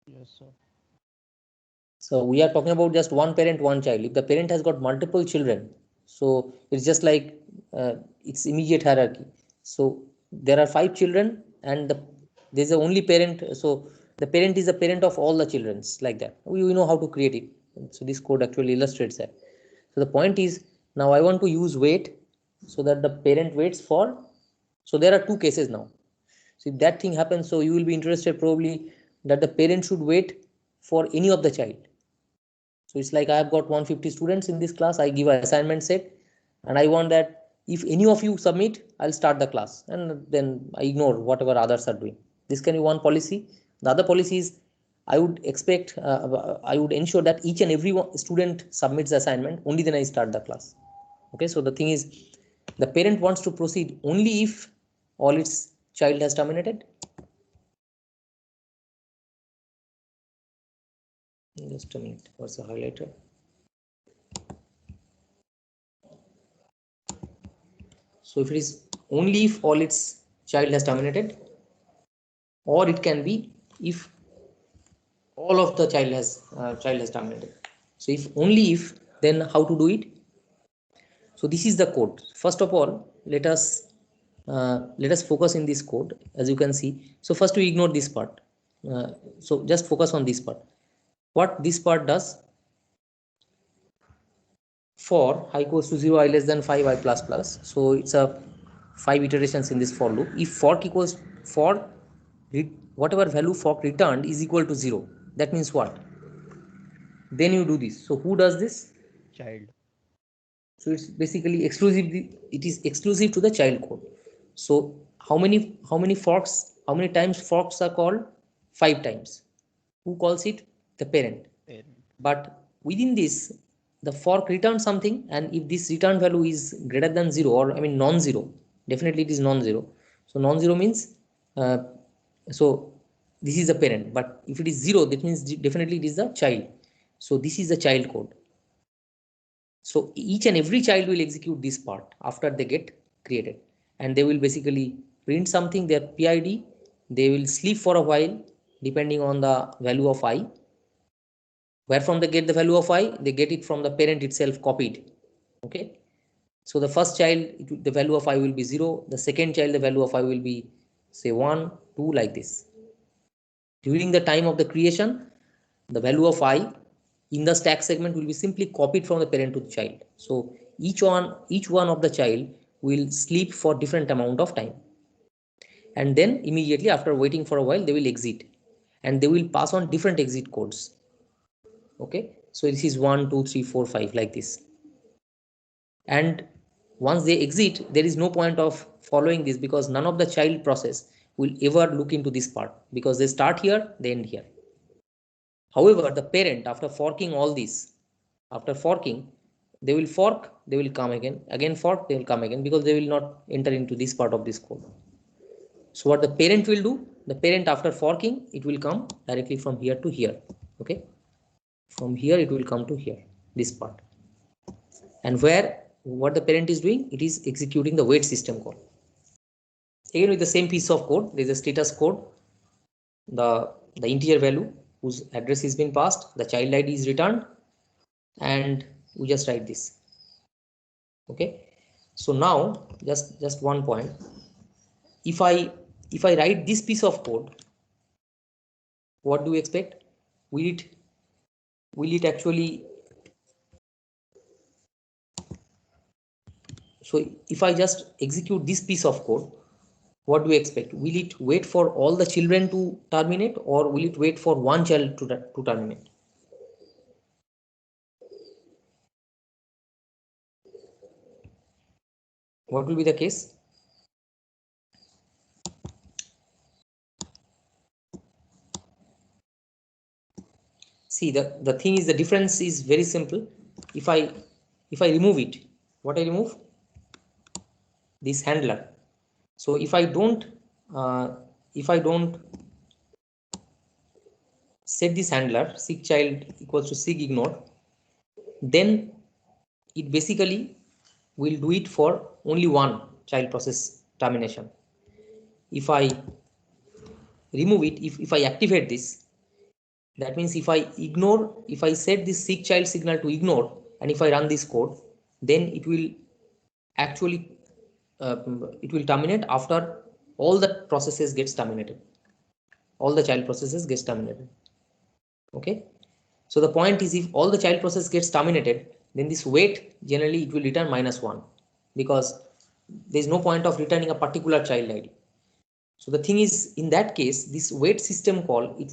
Speaker 7: Yes, sir.
Speaker 1: So we are talking about just one parent, one child. If the parent has got multiple children, so it's just like it's immediate hierarchy. So there are 5 children, and there's the only parent. So the parent is the parent of all the childrens, like that. We know how to create it. So this code actually illustrates that. So the point is, now I want to use wait so that the parent waits for. So there are two cases now. So if that thing happens, so you will be interested probably that the parent should wait for any of the child. So it's like I have got 150 students in this class, I give an assignment set, and I want that if any of you submit, I'll start the class, and then I ignore whatever others are doing. This can be one policy. The other policy is I would expect, I would ensure that each and every student submits the assignment, only then I start the class. Okay, so the thing is, the parent wants to proceed only if all its child has terminated. Just a minute, what's the highlighter? So if it is only if all its child has terminated, or it can be if all of the child has terminated. So if only if, then how to do it? So this is the code. First of all, let us focus in this code. As you can see, so first we ignore this part. So just focus on this part. What this part does: for I equals to 0, I less than 5, I plus plus. So it's a 5 iterations in this for loop. If fork equals for whatever value fork returned is equal to 0, that means what? Then you do this. So who does this?
Speaker 7: Child.
Speaker 1: So it's basically exclusive. It is exclusive to the child code. So how many forks, how many times forks are called? 5 times. Who calls it? The parent.
Speaker 7: Parent.
Speaker 1: But within this, the fork returns something, and if this return value is greater than 0, or I mean non-zero, definitely it is non-zero. So non-zero means uh, so this is the parent, but if it is 0, that means definitely it is the child. So this is the child code. So each and every child will execute this part after they get created, and they will basically print something, their PID. They will sleep for a while depending on the value of I. Where from they get the value of I? They get it from the parent itself copied. Okay. So the first child, the value of I will be 0. The second child, the value of I will be say 1, 2, like this. During the time of the creation, the value of I in the stack segment will be simply copied from the parent to the child. So each one of the child will sleep for different amount of time, and then immediately after waiting for a while they will exit, and they will pass on different exit codes. Okay, so this is 1, 2, 3, 4, 5, like this. And once they exit, there is no point of following this, because none of the child process will ever look into this part, because they start here, they end here. However, the parent, after forking all this, after forking, they will fork, they will come again fork, they will come again, because they will not enter into this part of this code. So what the parent will do, the parent after forking, it will come directly from here to here. Okay, from here it will come to here, this part. And where what the parent is doing, it is executing the wait system call. Again with the same piece of code, there is a status code, the integer value whose address is being passed, the child ID is returned, and we just write this. Okay, so now just one point. If I write this piece of code, what do you expect? Will it actually, so if I just execute this piece of code, what do you expect? Will it wait for all the children to terminate, or will it wait for one child to terminate? What will be the case? See, the thing is, the difference is very simple. If I remove it, what I remove? This handler. So uh, if I don't set this handler sig child equals to sig ignore, then it basically will do it for only one child process termination. If I remove it, if I activate this, that means if I set this seek child signal to ignore, and if I run this code, then it will actually it will terminate after all the processes gets terminated, all the child processes gets terminated. Okay, so the point is, if all the child process gets terminated, then this wait generally it will return -1, because there is no point of returning a particular child ID. So the thing is, in that case, this wait system call, it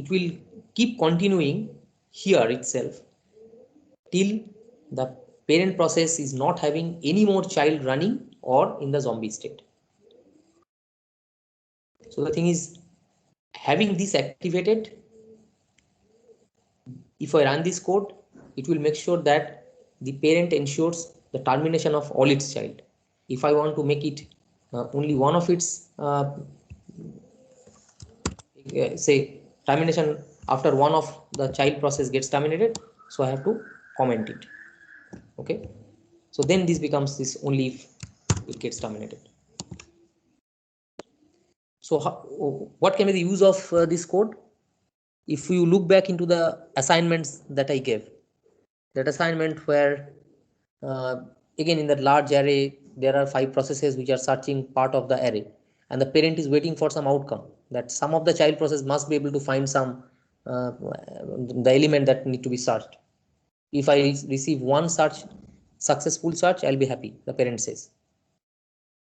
Speaker 1: will keep continuing here itself till the parent process is not having any more child running or in the zombie state. So the thing is, having this activated, if I run this code, it will make sure that the parent ensures the termination of all its child. If I want to make it only one of its say termination, after one of the child process gets terminated, so I have to comment it. Okay, so then this becomes this only if it gets terminated. So what can be the use of this code? If you look back into the assignments that I gave, that assignment where uh, again in that large array there are 5 processes which are searching part of the array, and the parent is waiting for some outcome, that some of the child process must be able to find some the element that need to be searched. If I receive one search, successful search, I'll be happy, the parent says.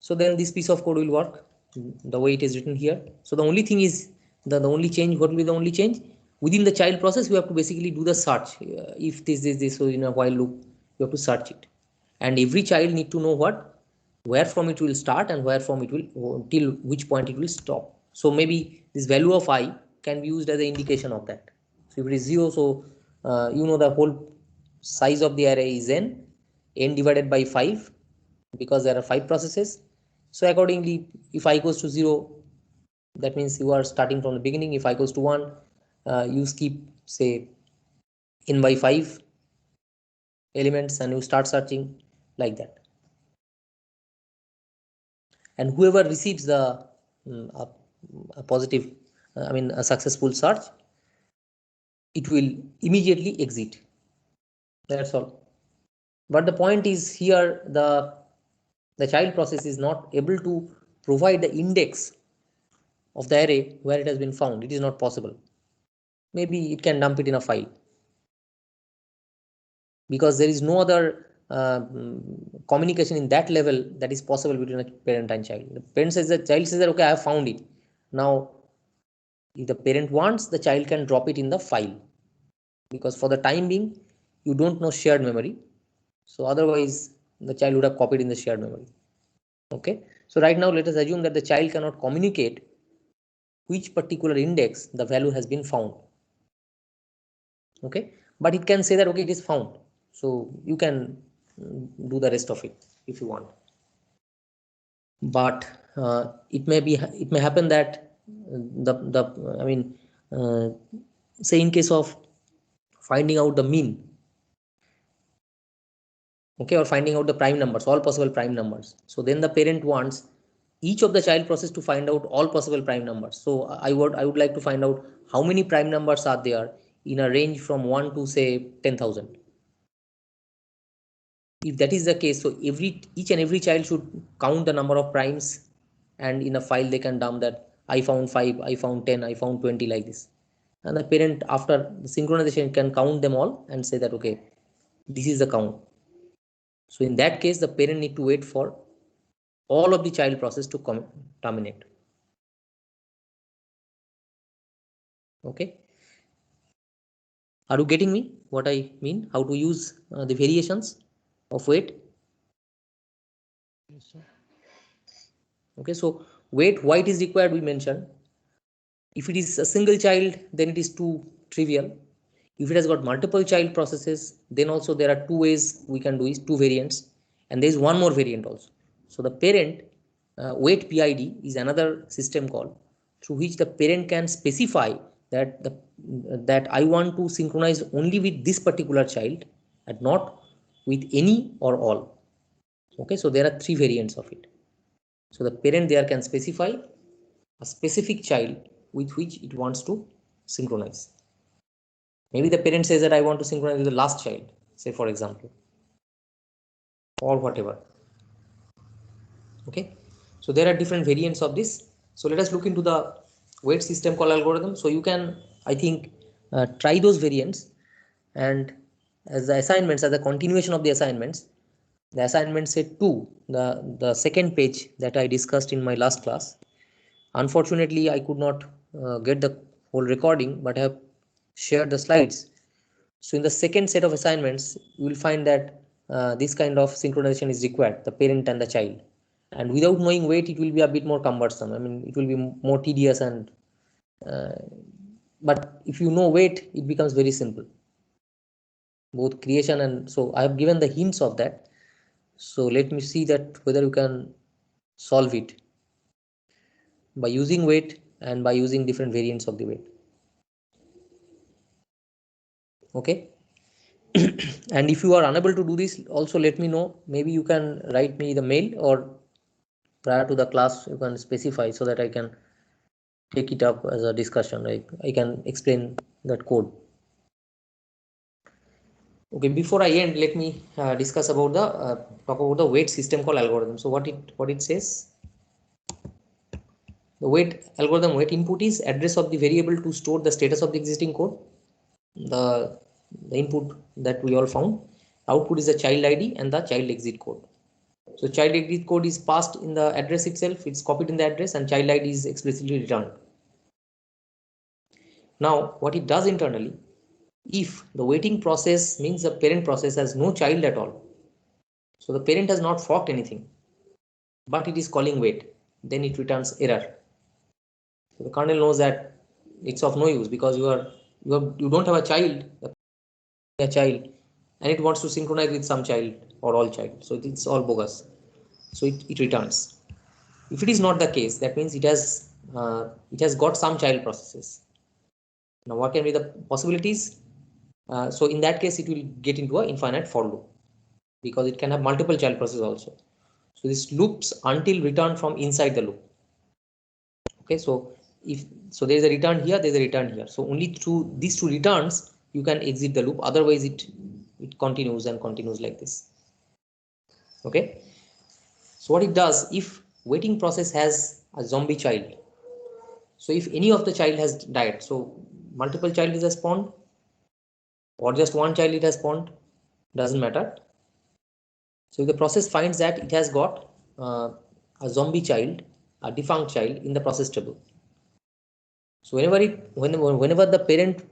Speaker 1: So then this piece of code will work the way it is written here. So the only thing is the only change, what will be the only change? Within the child process, we have to basically do the search. If this, so in a while loop, you have to search it. And every child need to know what, where from it will start and where from it will, till which point it will stop. So maybe this value of I can be used as an indication of that. So if it is 0, so you know the whole size of the array is n divided by 5, because there are 5 processes. So accordingly, if I equals to 0, that means you are starting from the beginning. If I equals to 1, you skip say n by 5 elements and you start searching like that. And whoever receives the a positive, a successful search, it will immediately exit. That's all. But the point is here, the child process is not able to provide the index of the array where it has been found. It is not possible. Maybe it can dump it in a file, because there is no other communication in that level that is possible between a parent and child. The parent says that, child says that okay, I have found it. Now if the parent wants, the child can drop it in the file, because for the time being you don't know shared memory. So otherwise the child would have copied in the shared memory. Okay, so right now let us assume that the child cannot communicate which particular index the value has been found. Okay, but it can say that okay, it is found, so you can do the rest of it if you want. But it may happen that the uh, say in case of finding out the mean, okay, or finding out the prime numbers, all possible prime numbers, so then the parent wants each of the child process to find out all possible prime numbers. So I would like to find out how many prime numbers are there in a range from 1 to say 10,000. If that is the case, so each and every child should count the number of primes, and in a file they can dump that I found 5, I found 10, I found 20, like this. And the parent, after the synchronization, can count them all and say that okay, this is the count. So in that case, the parent need to wait for all of the child process to terminate. Okay, are you getting me what I mean, how to use the variations of wait?
Speaker 3: Yes, sir.
Speaker 1: Okay, so wait, why it is required, we mentioned. If it is a single child, then it is too trivial. If it has got multiple child processes, then also there are two ways we can do is two variants, and there is one more variant also. So the parent wait PID is another system call through which the parent can specify that that I want to synchronize only with this particular child and not with any or all. Okay, so there are three variants of it. So the parent there can specify a specific child with which it wants to synchronize. Maybe the parent says that I want to synchronize with the last child, say for example, or whatever. Okay, so there are different variants of this. So let us look into the wait system call algorithm. So you can, I think, try those variants, and as the assignments, as the continuation of the assignments, the assignment set 2, the second page that I discussed in my last class. Unfortunately, I could not get the whole recording, but I have shared the slides. So in the second set of assignments, you will find that this kind of synchronization is required, the parent and the child. And without knowing wait, it will be a bit more cumbersome. I mean, it will be more tedious, and uh, but if you know wait, it becomes very simple. Both creation and, so I have given the hints of that. So let me see that whether you can solve it by using wait and by using different variants of the wait. Okay, And if you are unable to do this, also let me know. Maybe you can write me the mail, or prior to the class you can specify, so that I can take it up as a discussion. I can explain that code. Okay, before I end, let me discuss about the talk about the wait system call algorithm. So what it says, the wait algorithm, wait input is address of the variable to store the status of the existing code. The input that we all found, output is the child ID and the child exit code. So child exit code is passed in the address itself, it's copied in the address, and child ID is explicitly returned. Now what it does internally, if the waiting process means the parent process has no child at all, so the parent has not forked anything, but it is calling wait, then it returns error. So the kernel knows that it's of no use, because you don't have a child, and it wants to synchronize with some child or all child, so it's all bogus. So it returns. If it is not the case, that means it has got some child processes. Now what can be the possibilities? So in that case, it will get into an infinite for loop, because it can have multiple child processes also. So this loops until return from inside the loop. Okay, so if so, there is a return here, there is a return here. So only through these two returns you can exit the loop. Otherwise, it continues and continues like this. Okay. So what it does, if waiting process has a zombie child, so if any of the child has died, so multiple child is spawned or just one child it has spawned, doesn't matter. So if the process finds that it has got a zombie child, a defunct child in the process table, so whenever the parent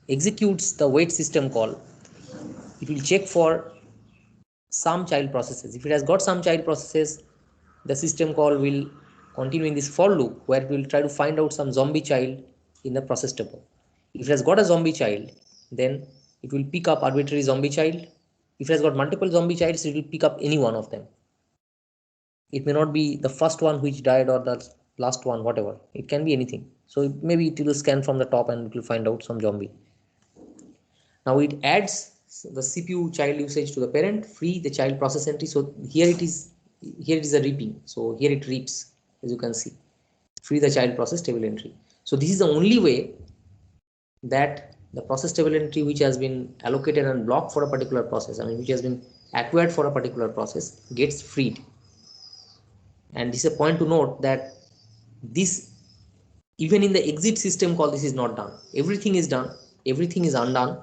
Speaker 1: executes the wait system call, it will check for some child processes. If it has got some child processes, the system call will continue in this for loop, where it will try to find out some zombie child in the process table. If it has got a zombie child, then it will pick up arbitrary zombie child. If it has got multiple zombie childs, it will pick up any one of them. It may not be the first one which died or the last one, whatever. It can be anything. So maybe it will scan from the top and it will find out some zombie. Now it adds the CPU child usage to the parent, free the child process entry. So here it is a reaping. So here it reaps, as you can see, free the child process table entry. So this is the only way that the process table entry which has been allocated and blocked for a particular process, I mean which has been acquired for a particular process, gets freed. And this is a point to note, that this, even in the exit system call, this is not done. Everything is done, everything is undone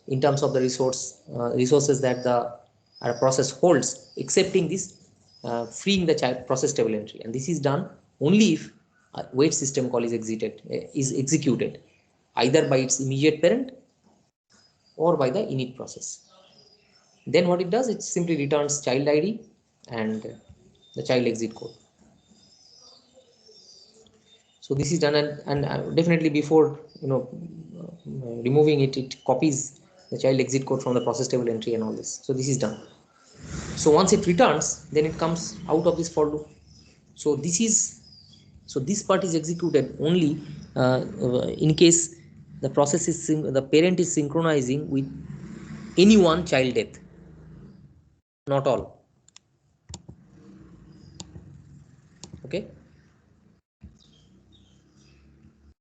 Speaker 1: in terms of the resources that the process holds, excepting this freeing the child process table entry. And this is done only if a wait system call is executed either by its immediate parent or by the init process. Then what it does, it simply returns child ID and the child exit code. So this is done, and definitely before removing it, it copies the child exit code from the process table entry and all this. So this is done. So once it returns, then it comes out of this for loop. So this part is executed only in case the process is the parent is synchronizing with any one child death, not all. Okay.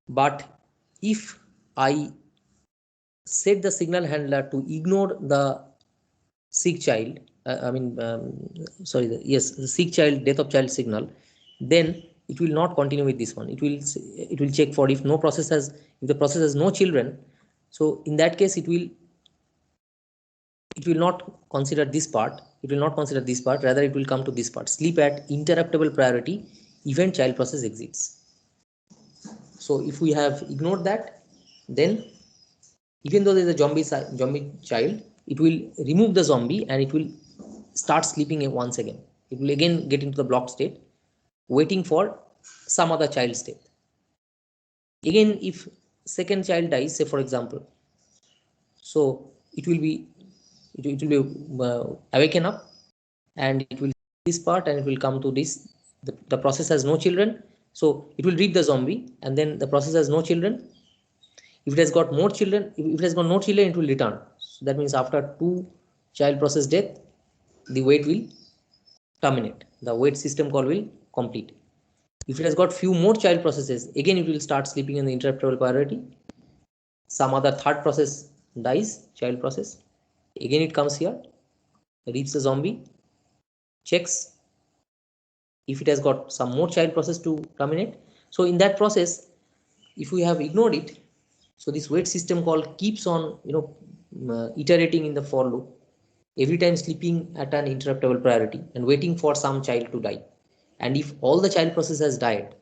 Speaker 1: But if I set the signal handler to ignore the sick child, the sick child, death of child signal, then it will not continue with this one. It will check for if the process has no children. So in that case, it will not consider this part. Rather, it will come to this part: sleep at interruptible priority event child process exits. So if we have ignored that, then even though there is a zombie child, it will remove the zombie and it will start sleeping once again. It will again get into the block state, waiting for some other child's death. Again, if second child dies, say for example, so it will be awaken up, and it will this part, and it will come to this. The process has no children, so it will read the zombie, and then the process has no children. If it has got more children, if it has got no children, it will return. So that means after 2 child process death, the wait will terminate. The wait system call will complete. If it has got few more child processes, again it will start sleeping in the interruptible priority. Some other third process dies, child process. Again it comes here, reaps the zombie, checks if it has got some more child process to terminate. So in that process, if we have ignored it, so this wait system call keeps on iterating in the for loop, every time sleeping at an interruptible priority and waiting for some child to die. And if all the child process has died,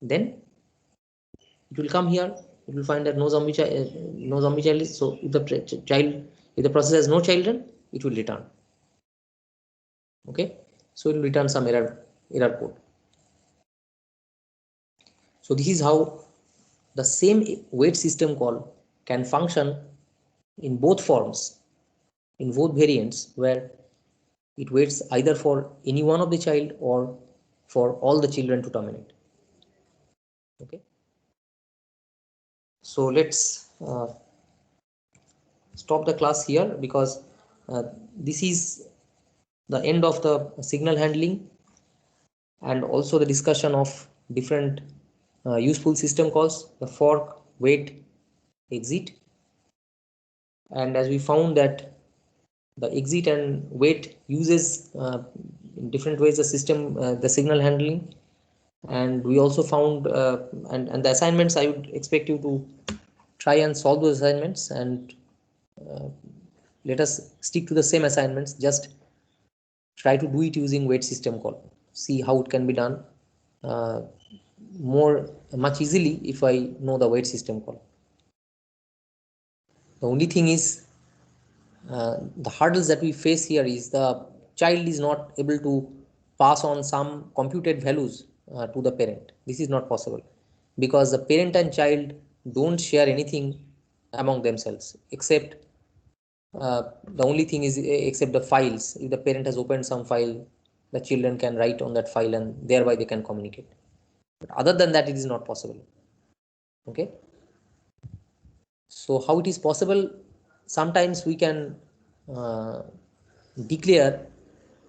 Speaker 1: then it will come here, it will find that no zombie child is, so if the process has no children, it will return. Okay, so it will return some error code. So this is how the same wait system call can function in both forms, in both variants, where it waits either for any one of the child or for all the children to terminate. Okay, so let's stop the class here, because this is the end of the signal handling and also the discussion of different useful system calls, the fork, wait, exit. And as we found that the exit and wait uses in different ways the system, the signal handling. And we also found and the assignments, I would expect you to try and solve those assignments, and uh, let us stick to the same assignments, just try to do it using wait system call, see how it can be done uh, much easily if I know the wait system call. The only thing is the hurdles that we face here is the child is not able to pass on some computed values to the parent. This is not possible because the parent and child don't share anything among themselves, except the only thing is except the files. If the parent has opened some file, the children can write on that file and thereby they can communicate. But other than that, it is not possible. Okay, so how it is possible? Sometimes we can uh, declare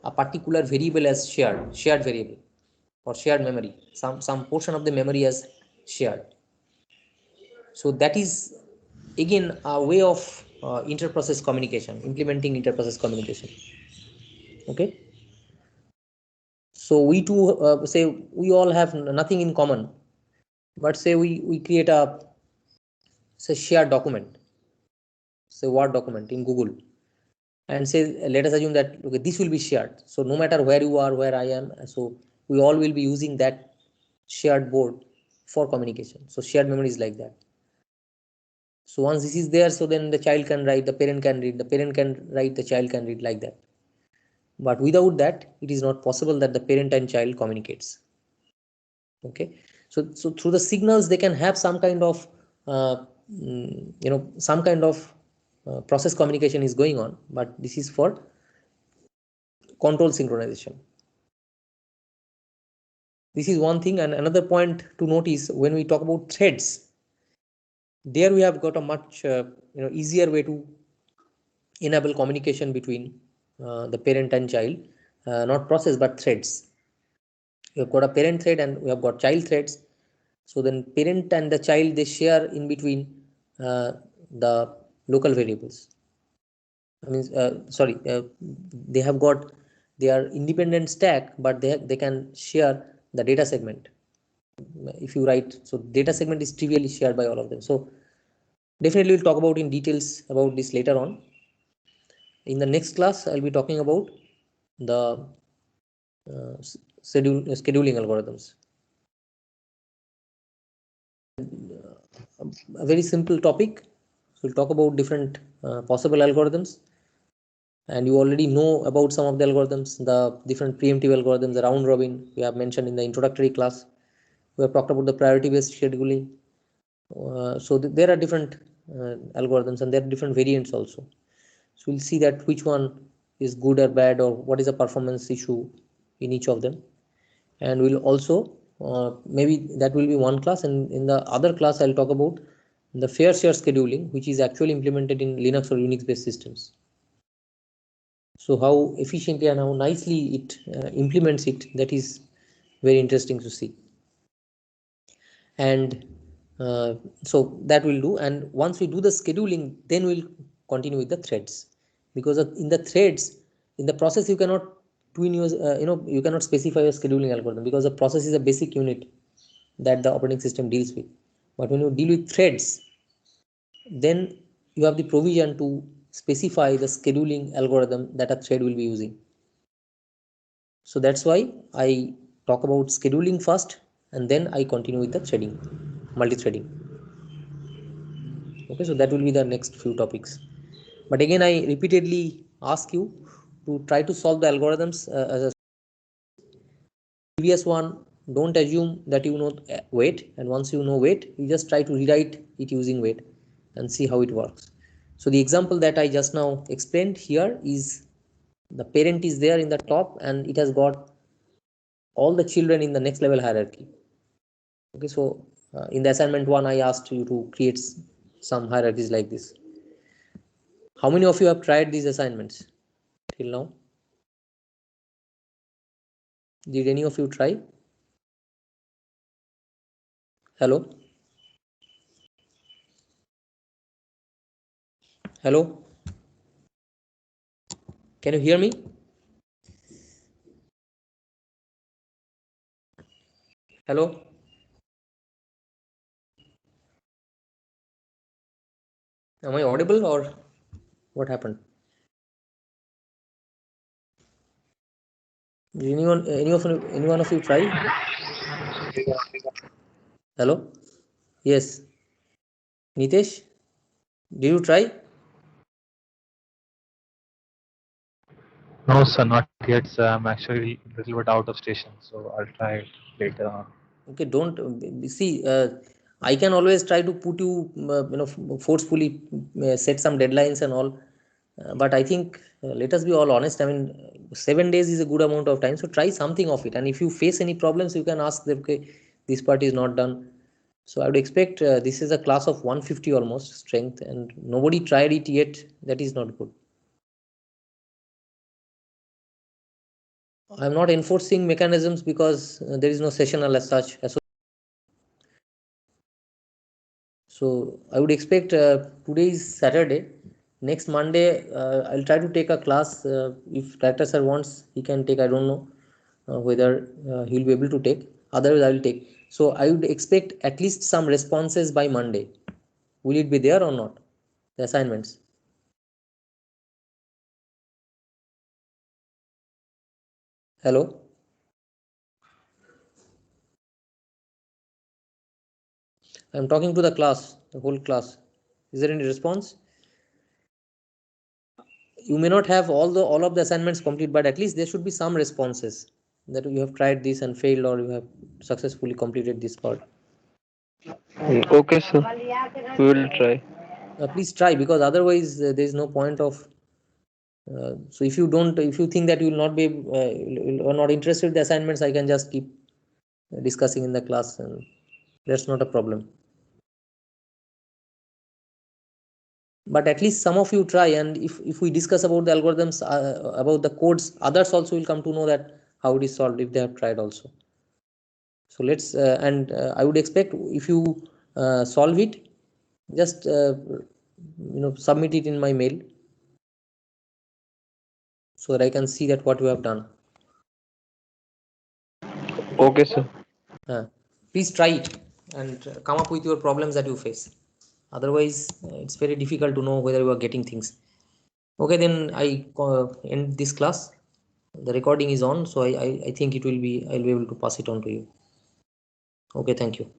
Speaker 1: a particular variable as shared variable or shared memory, some portion of the memory as shared. So that is again a way of interprocess communication, implementing interprocess communication. Okay, so we two say we all have nothing in common, but say we create a say shared document, say Word document in Google, and say let us assume that okay, this will be shared. So no matter where you are, where I am, so we all will be using that shared board for communication. So shared memory is like that. So once this is there, so then the child can write, the parent can read, the parent can write, the child can read, like that. But without that, it is not possible that the parent and child communicates. Okay, so through the signals they can have some kind of some kind of process communication is going on, but this is for control synchronization. This is one thing. And another point to notice, when we talk about threads, there we have got a much easier way to enable communication between the parent and child, not process but threads. We have got a parent thread and we have got child threads. So then parent and the child, they share in between the local variables. I mean, sorry, they have got their independent stack, but they can share the data segment. If you write, so data segment is trivially shared by all of them. So definitely we'll talk about in details about this later on. In the next class, I'll be talking about the scheduling algorithms. A very simple topic. We'll talk about different possible algorithms, and you already know about some of the algorithms, the different preemptive algorithms, the round robin we have mentioned in the introductory class. We have talked about the priority based scheduling. So there are different algorithms and there are different variants also. So we'll see that which one is good or bad, or what is the performance issue in each of them. And we'll also maybe that will be one class, and in the other class I'll talk about the fair share scheduling, which is actually implemented in Linux or Unix based systems. So how efficiently and how nicely it implements it, that is very interesting to see. And so that will do, and once we do the scheduling, then we'll continue with the threads, because in the threads, in the process, you cannot twin your you cannot specify a scheduling algorithm, because the process is a basic unit that the operating system deals with. But when you deal with threads, then you have the provision to specify the scheduling algorithm that a thread will be using. So that's why I talk about scheduling first, and then I continue with the threading, multi-threading. Okay, so that will be the next few topics. But again, I repeatedly ask you to try to solve the algorithms as a previous one. Don't assume that you know weight, and once you know weight, you just try to rewrite it using weight and see how it works. So the example that I just now explained here is the parent is there in the top, and it has got all the children in the next level hierarchy. Okay, so in the assignment one, I asked you to create some hierarchies like this. How many of you have tried these assignments till now? Did any of you try? Hello? Hello? Can you hear me? Hello? Am I audible or what happened? Did anyone of you try? Hello? Yes. Nitesh, did you try?
Speaker 6: No, sir, not yet, sir. I'm actually a little bit out of station, so I'll try it later on.
Speaker 1: Okay, don't see. I can always try to put you, forcefully set some deadlines and all. But I think let us be all honest. I mean, 7 days is a good amount of time. So try something of it. And if you face any problems, you can ask them. Okay, this part is not done. So I would expect this is a class of 150 almost strength, and nobody tried it yet. That is not good. I'm not enforcing mechanisms because there is no sessional as such. So I would expect today is Saturday. Next Monday, I'll try to take a class. If director sir wants, he can take. I don't know whether he'll be able to take. Otherwise, I will take. So I would expect at least some responses by Monday. Will it be there or not? The assignments. Hello. I'm talking to the class, the whole class. Is there any response? You may not have all of the assignments complete, but at least there should be some responses that you have tried this and failed, or you have successfully completed this part.
Speaker 2: Okay, sir. We will try.
Speaker 1: Please try, because otherwise there is no point of. So if you think that you will not be, you are not interested in the assignments, I can just keep discussing in the class, and that's not a problem. But at least some of you try, and if we discuss about the algorithms, about the codes, others also will come to know that how it is solved if they have tried also. So let's and I would expect if you solve it, just submit it in my mail so that I can see that what you have done.
Speaker 2: Okay, sir.
Speaker 1: Please try it and come up with your problems that you face. Otherwise, it's very difficult to know whether you are getting things. Okay, then I end this class. The recording is on, so I think I'll be able to pass it on to you. Okay, thank you.